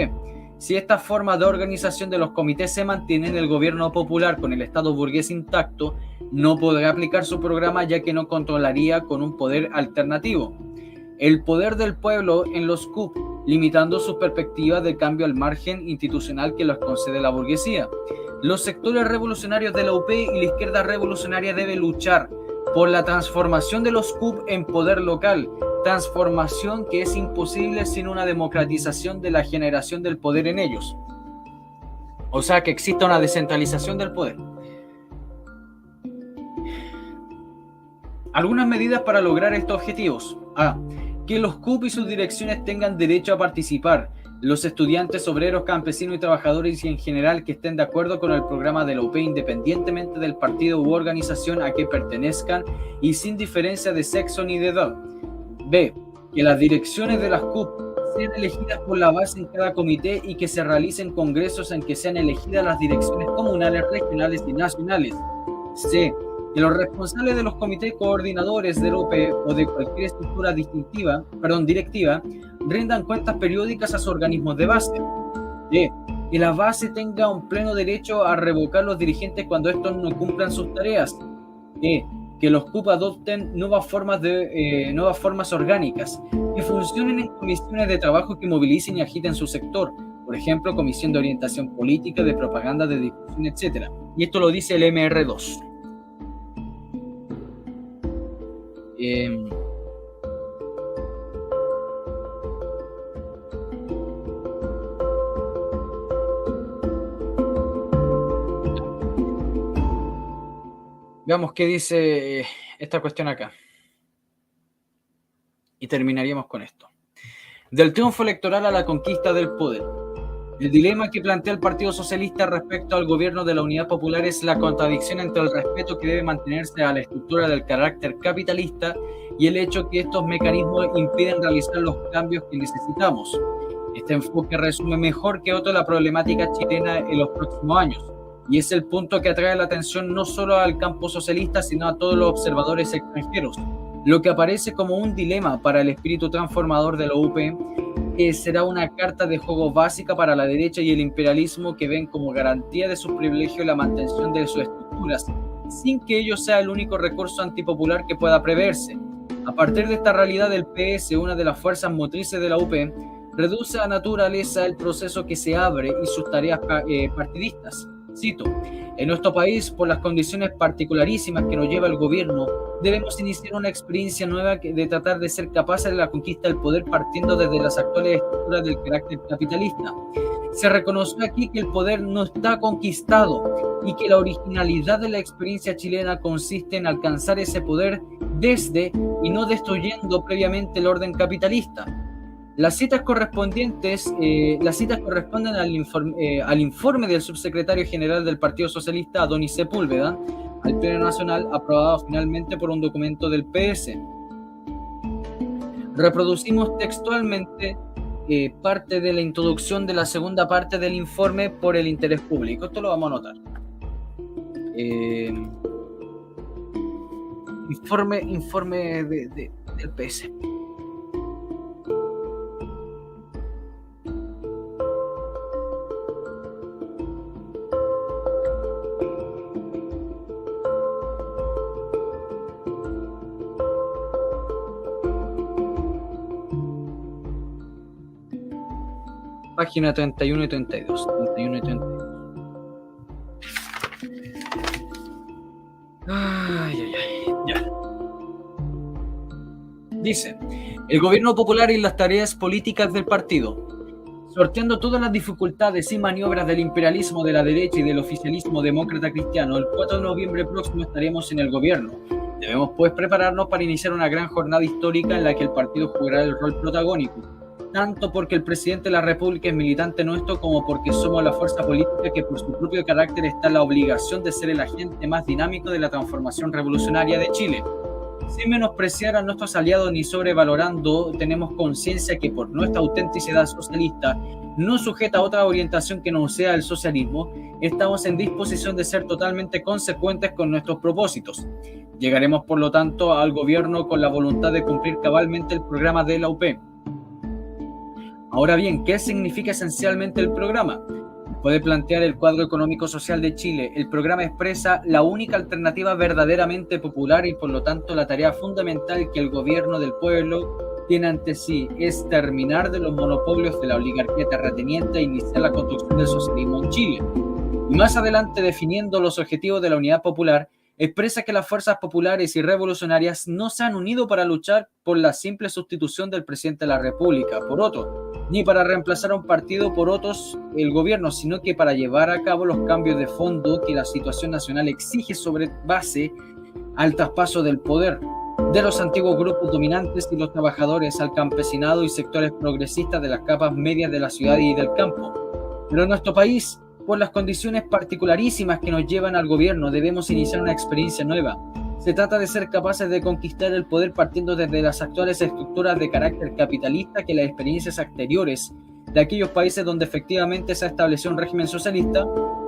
Si esta forma de organización de los comités se mantiene en el gobierno popular con el Estado burgués intacto, no podrá aplicar su programa, ya que no controlaría con un poder alternativo. El poder del pueblo en los CUP, limitando sus perspectivas de cambio al margen institucional que les concede la burguesía. Los sectores revolucionarios de la UP y la izquierda revolucionaria deben luchar por la transformación de los CUP en poder local, transformación que es imposible sin una democratización de la generación del poder en ellos. O sea, que exista una descentralización del poder. Algunas medidas para lograr estos objetivos. Que los CUP y sus direcciones tengan derecho a participar. Los estudiantes, obreros, campesinos y trabajadores y en general que estén de acuerdo con el programa de la UP independientemente del partido u organización a que pertenezcan y sin diferencia de sexo ni de edad. B. Que las direcciones de las CUP sean elegidas por la base en cada comité y que se realicen congresos en que sean elegidas las direcciones comunales, regionales y nacionales. C. Que los responsables de los comités coordinadores de la UP o de cualquier estructura directiva rindan cuentas periódicas a sus organismos de base. D. Que la base tenga un pleno derecho a revocar los dirigentes cuando estos no cumplan sus tareas. E. Que que los CUP adopten nuevas formas orgánicas, que funcionen en comisiones de trabajo que movilicen y agiten su sector, por ejemplo, comisión de orientación política, de propaganda, de difusión, etc. Y esto lo dice el MR2. Veamos qué dice esta cuestión acá. Y terminaríamos con esto. Del triunfo electoral a la conquista del poder. El dilema que plantea el Partido Socialista respecto al gobierno de la Unidad Popular es la contradicción entre el respeto que debe mantenerse a la estructura del carácter capitalista y el hecho que estos mecanismos impiden realizar los cambios que necesitamos. Este enfoque resume mejor que otro la problemática chilena en los próximos años, y es el punto que atrae la atención no solo al campo socialista, sino a todos los observadores extranjeros. Lo que aparece como un dilema para el espíritu transformador de la UP será una carta de juego básica para la derecha y el imperialismo, que ven como garantía de sus privilegios la mantención de sus estructuras, sin que ello sea el único recurso antipopular que pueda preverse. A partir de esta realidad, el PS, una de las fuerzas motrices de la UP, reduce a naturaleza el proceso que se abre y sus tareas partidistas. Cito: en nuestro país, por las condiciones particularísimas que nos lleva el gobierno, debemos iniciar una experiencia nueva de tratar de ser capaces de la conquista del poder partiendo desde las actuales estructuras del carácter capitalista. Se reconoció aquí que el poder no está conquistado y que la originalidad de la experiencia chilena consiste en alcanzar ese poder desde y no destruyendo previamente el orden capitalista. Las citas corresponden al informe del subsecretario general del Partido Socialista, Adonis Sepúlveda, al Pleno Nacional, aprobado finalmente por un documento del PS. Reproducimos textualmente parte de la introducción de la segunda parte del informe por el interés público. Esto lo vamos a anotar. Informe del PS. Página 31 y 32. 31 y 32. Ya. Dice: el gobierno popular y las tareas políticas del partido. Sorteando todas las dificultades y maniobras del imperialismo de la derecha y del oficialismo demócrata cristiano, el 4 de noviembre próximo estaremos en el gobierno. Debemos pues prepararnos para iniciar una gran jornada histórica en la que el partido jugará el rol protagónico, tanto porque el presidente de la República es militante nuestro, como porque somos la fuerza política que por su propio carácter está en la obligación de ser el agente más dinámico de la transformación revolucionaria de Chile. Sin menospreciar a nuestros aliados ni sobrevalorando, tenemos conciencia que por nuestra autenticidad socialista, no sujeta a otra orientación que no sea el socialismo, estamos en disposición de ser totalmente consecuentes con nuestros propósitos. Llegaremos, por lo tanto, al gobierno con la voluntad de cumplir cabalmente el programa de la UP. Ahora bien, ¿qué significa esencialmente el programa? Puede plantear el cuadro económico-social de Chile. El programa expresa la única alternativa verdaderamente popular y, por lo tanto, la tarea fundamental que el gobierno del pueblo tiene ante sí es terminar de los monopolios de la oligarquía terrateniente e iniciar la construcción del socialismo en Chile. Y más adelante, definiendo los objetivos de la unidad popular, expresa que las fuerzas populares y revolucionarias no se han unido para luchar por la simple sustitución del presidente de la República por otro, ni para reemplazar a un partido por otros el gobierno, sino que para llevar a cabo los cambios de fondo que la situación nacional exige sobre base al traspaso del poder de los antiguos grupos dominantes y los trabajadores al campesinado y sectores progresistas de las capas medias de la ciudad y del campo. Pero en nuestro país, por las condiciones particularísimas que nos llevan al gobierno, debemos iniciar una experiencia nueva. Se trata de ser capaces de conquistar el poder partiendo desde las actuales estructuras de carácter capitalista que las experiencias anteriores de aquellos países donde efectivamente se ha establecido un régimen socialista.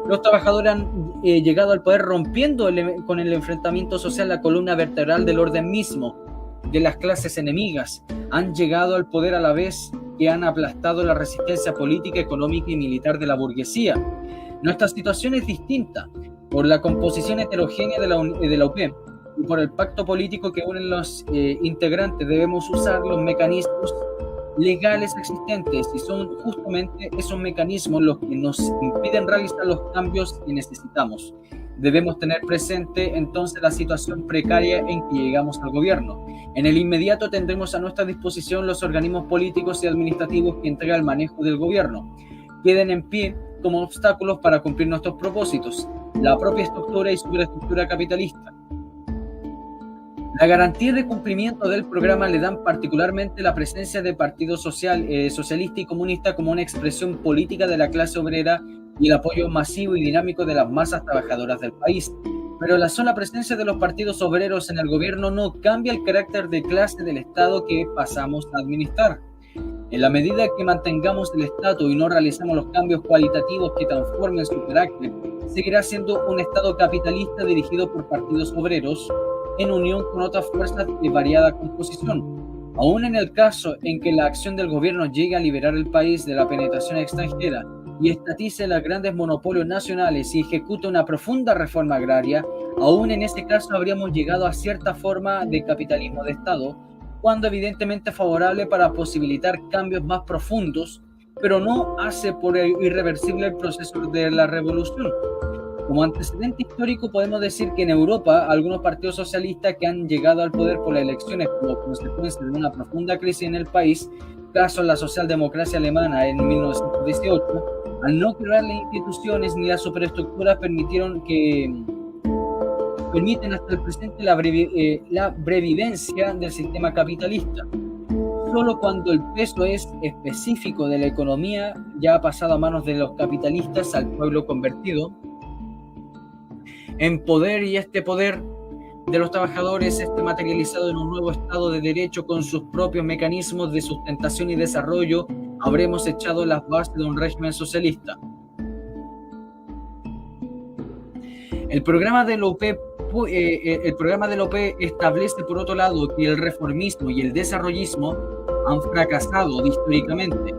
Los trabajadores han llegado al poder rompiendo con el enfrentamiento social la columna vertebral del orden mismo de las clases enemigas. Han llegado al poder a la vez que han aplastado la resistencia política, económica y militar de la burguesía. Nuestra situación es distinta por la composición heterogénea de la UP. y por el pacto político que unen los integrantes, debemos usar los mecanismos legales existentes, y son justamente esos mecanismos los que nos impiden realizar los cambios que necesitamos. Debemos tener presente entonces la situación precaria en que llegamos al gobierno. En el inmediato tendremos a nuestra disposición los organismos políticos y administrativos que entregan el manejo del gobierno. Queden en pie como obstáculos para cumplir nuestros propósitos, la propia estructura y superestructura capitalista. La garantía de cumplimiento del programa le dan particularmente la presencia de partidos socialista y comunista como una expresión política de la clase obrera y el apoyo masivo y dinámico de las masas trabajadoras del país. Pero la sola presencia de los partidos obreros en el gobierno no cambia el carácter de clase del Estado que pasamos a administrar. En la medida que mantengamos el estatus y no realizamos los cambios cualitativos que transformen su carácter, seguirá siendo un Estado capitalista dirigido por partidos obreros, en unión con otras fuerzas de variada composición. Aún en el caso en que la acción del gobierno llegue a liberar el país de la penetración extranjera y estatice los grandes monopolios nacionales y ejecute una profunda reforma agraria, aún en este caso habríamos llegado a cierta forma de capitalismo de Estado, cuando evidentemente favorable para posibilitar cambios más profundos, pero no hace por irreversible el proceso de la revolución. Como antecedente histórico podemos decir que en Europa algunos partidos socialistas que han llegado al poder por las elecciones como consecuencia de una profunda crisis en el país, caso la socialdemocracia alemana en 1918, al no crear las instituciones ni las superestructuras permiten hasta el presente la brevivencia del sistema capitalista. Solo cuando el peso es específico de la economía ya ha pasado a manos de los capitalistas al pueblo convertido en poder, y este poder de los trabajadores esté materializado en un nuevo Estado de Derecho con sus propios mecanismos de sustentación y desarrollo, habremos echado las bases de un régimen socialista. El programa de la OPE establece, por otro lado, que el reformismo y el desarrollismo han fracasado históricamente.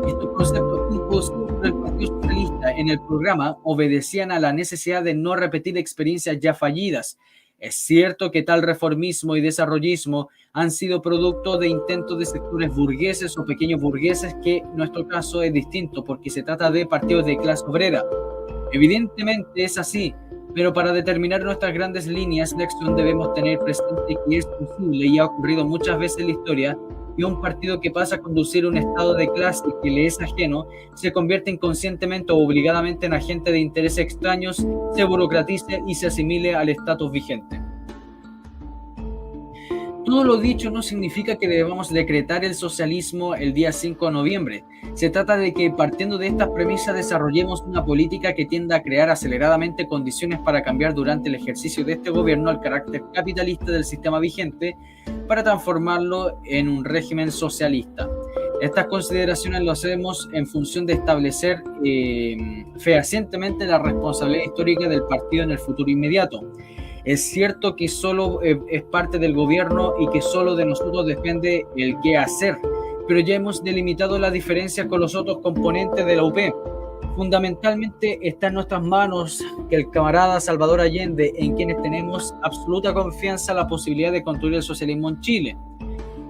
Estos conceptos impuestos por el Partido Socialista en el programa obedecían a la necesidad de no repetir experiencias ya fallidas. Es cierto que tal reformismo y desarrollismo han sido producto de intentos de sectores burgueses o pequeños burgueses, que en nuestro caso es distinto porque se trata de partidos de clase obrera. Evidentemente es así, pero para determinar nuestras grandes líneas de acción debemos tener presente que es posible, y ha ocurrido muchas veces en la historia, que un partido que pasa a conducir un estado de clase que le es ajeno se convierte inconscientemente o obligadamente en agente de intereses extraños, se burocratice y se asimile al estatus vigente. Todo lo dicho no significa que debamos decretar el socialismo el día 5 de noviembre. Se trata de que, partiendo de estas premisas, desarrollemos una política que tienda a crear aceleradamente condiciones para cambiar durante el ejercicio de este gobierno el carácter capitalista del sistema vigente, para transformarlo en un régimen socialista. Estas consideraciones lo hacemos en función de establecer fehacientemente la responsabilidad histórica del partido en el futuro inmediato. Es cierto que solo es parte del gobierno y que solo de nosotros depende el qué hacer, pero ya hemos delimitado las diferencias con los otros componentes de la UP. Fundamentalmente está en nuestras manos que el camarada Salvador Allende, en quienes tenemos absoluta confianza, la posibilidad de construir el socialismo en Chile.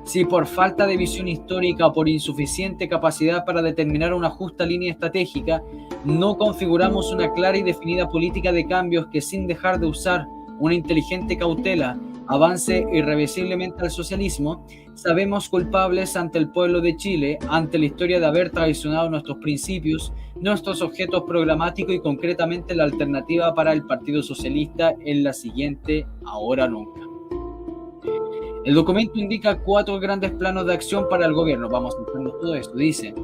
Si por falta de visión histórica o por insuficiente capacidad para determinar una justa línea estratégica, no configuramos una clara y definida política de cambios que, sin dejar de usar una inteligente cautela, avance irreversiblemente al socialismo, sabemos culpables ante el pueblo de Chile, ante la historia de haber traicionado nuestros principios, nuestros objetos programáticos y concretamente la alternativa para el Partido Socialista es la siguiente: ahora o nunca. El documento indica 4 grandes planos de acción para el gobierno. Vamos a entender todo esto. Dice: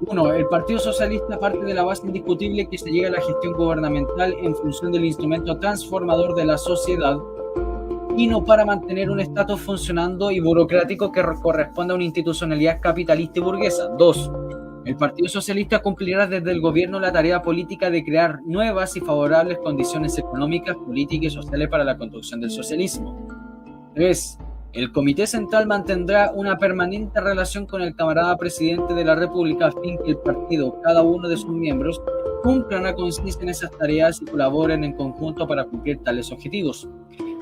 1. El Partido Socialista parte de la base indiscutible que se llega a la gestión gubernamental en función del instrumento transformador de la sociedad y no para mantener un estatus funcionando y burocrático que corresponda a una institucionalidad capitalista y burguesa. 2. El Partido Socialista cumplirá desde el gobierno la tarea política de crear nuevas y favorables condiciones económicas, políticas y sociales para la construcción del socialismo. 3. El Comité Central mantendrá una permanente relación con el camarada presidente de la República a fin que el partido, cada uno de sus miembros, cumplan a conciencia en esas tareas y colaboren en conjunto para cumplir tales objetivos.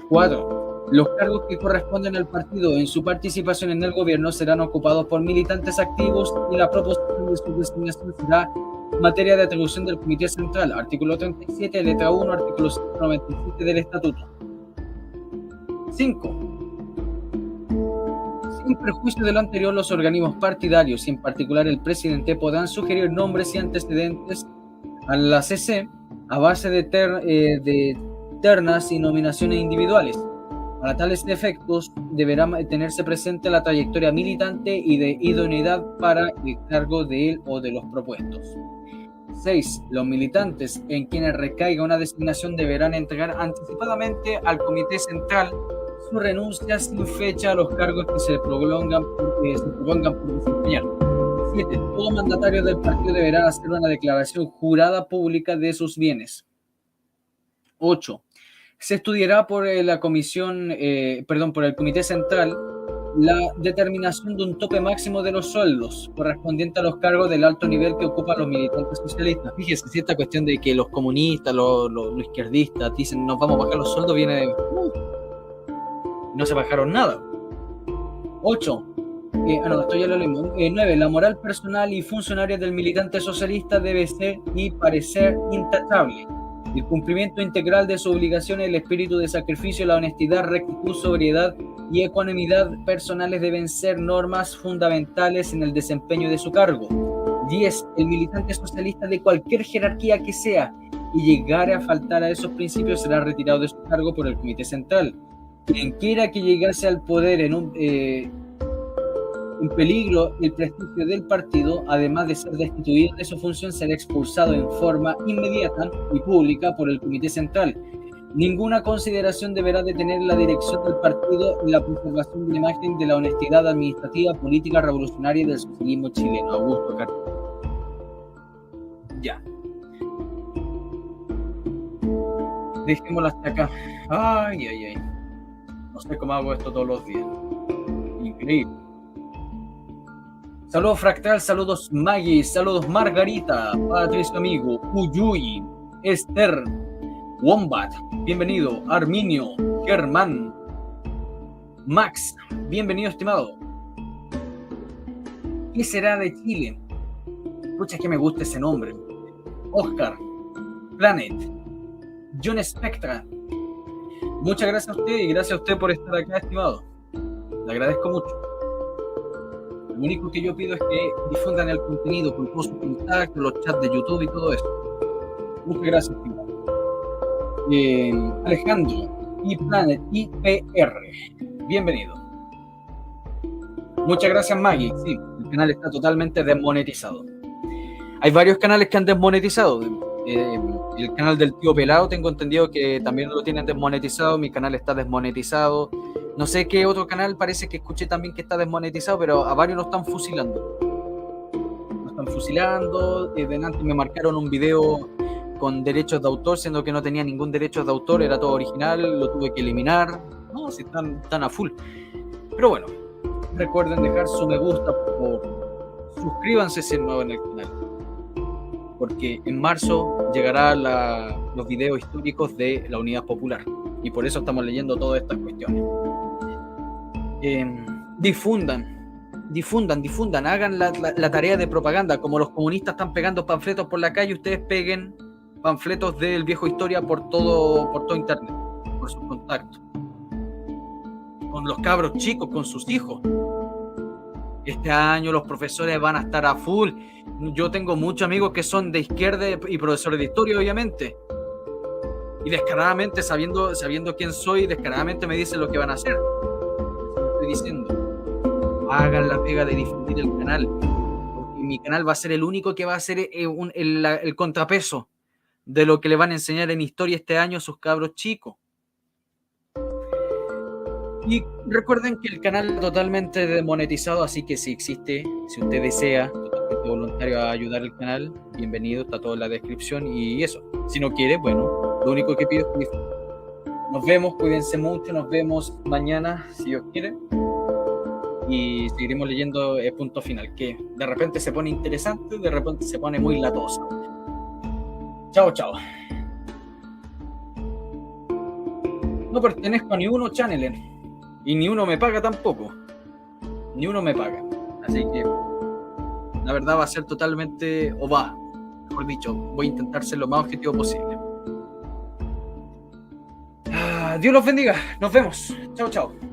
4. Los cargos que corresponden al partido en su participación en el gobierno serán ocupados por militantes activos y la proposición de su designación será materia de atribución del Comité Central, artículo 37, letra 1, artículo 197 del Estatuto. 5. Sin perjuicio de lo anterior, los organismos partidarios, y en particular el presidente, podrán sugerir nombres y antecedentes a la CC a base de ternas y nominaciones individuales. Para tales efectos, deberá tenerse presente la trayectoria militante y de idoneidad para el cargo de él o de los propuestos. 6. Los militantes en quienes recaiga una designación deberán entregar anticipadamente al Comité Central su renuncia sin fecha a los cargos que se propongan por desempeñar. 7. Todo mandatario del partido deberá hacer una declaración jurada pública de sus bienes. 8. Se estudiará por el Comité Central la determinación de un tope máximo de los sueldos correspondiente a los cargos del alto nivel que ocupan los militantes socialistas. Fíjese, si esta cuestión de que los comunistas, los izquierdistas dicen nos vamos a bajar los sueldos viene de... No se bajaron nada. 8. Esto ya lo leímos. 9. La moral personal y funcionaria del militante socialista debe ser y parecer intachable. El cumplimiento integral de sus obligaciones, el espíritu de sacrificio, la honestidad, rectitud, sobriedad y ecuanimidad personales deben ser normas fundamentales en el desempeño de su cargo. 10. El militante socialista de cualquier jerarquía que sea y llegare a faltar a esos principios será retirado de su cargo por el Comité Central. Quien quiera que llegase al poder en peligro el prestigio del partido, además de ser destituido de su función, será expulsado en forma inmediata y pública por el Comité Central. Ninguna consideración deberá detener la dirección del partido y la preservación de la imagen de la honestidad administrativa, política, revolucionaria y del socialismo chileno. Augusto Carter. Ya. Dejémoslo hasta acá. Ay. No sé cómo hago esto todos los días. Increíble. Saludos Fractal, saludos Maggie, saludos Margarita, Patricio Amigo, Uyuy, Esther, Wombat, bienvenido, Arminio, Germán, Max, bienvenido estimado. ¿Qué será de Chile? Pucha, es que me gusta ese nombre. Oscar, Planet, John Spectra. Muchas gracias a usted y gracias a usted por estar acá, estimado. Le agradezco mucho. Lo único que yo pido es que difundan el contenido con todos sus contactos, los chats de YouTube y todo eso. Muchas gracias, estimado. Alejandro, iPlanet, IPR. Bienvenido. Muchas gracias, Maggie. Sí, el canal está totalmente desmonetizado. Hay varios canales que han desmonetizado. El canal del tío Pelado tengo entendido que también lo tienen desmonetizado. Mi canal está desmonetizado. No sé qué otro canal, parece que escuché también que está desmonetizado, pero a varios lo están fusilando. Lo están fusilando. Delante me marcaron un video con derechos de autor, siendo que no tenía ningún derecho de autor, era todo original, lo tuve que eliminar. No, si están a full. Pero bueno, recuerden dejar su me gusta, por favor. Suscríbanse si es nuevo en el canal, porque en marzo llegarán los videos históricos de la Unidad Popular y por eso estamos leyendo todas estas cuestiones. Difundan, hagan la tarea de propaganda. Como los comunistas están pegando panfletos por la calle, ustedes peguen panfletos del viejo historia por todo internet, por sus contactos, con los cabros chicos, con sus hijos. Este año los profesores van a estar a full. Yo tengo muchos amigos que son de izquierda y profesores de historia, obviamente, y descaradamente, sabiendo quién soy, descaradamente me dicen lo que van a hacer. Estoy diciendo, hagan la pega de difundir el canal, porque mi canal va a ser el único que va a ser el contrapeso de lo que le van a enseñar en historia este año a sus cabros chicos. Y recuerden que el canal es totalmente desmonetizado, así que si usted desea totalmente voluntario a ayudar al canal, bienvenido, está todo en la descripción. Y eso, si no quiere, bueno, lo único que pido es que nos vemos, cuídense mucho, nos vemos mañana, si Dios quiere, y seguiremos leyendo el punto final, que de repente se pone interesante, de repente se pone muy latoso. Chao. No pertenezco a ni uno channel y ni uno me paga tampoco. Ni uno me paga. Así que la verdad va a ser totalmente, o va, mejor dicho, voy a intentar ser lo más objetivo posible. Dios los bendiga. Nos vemos. Chao, chao.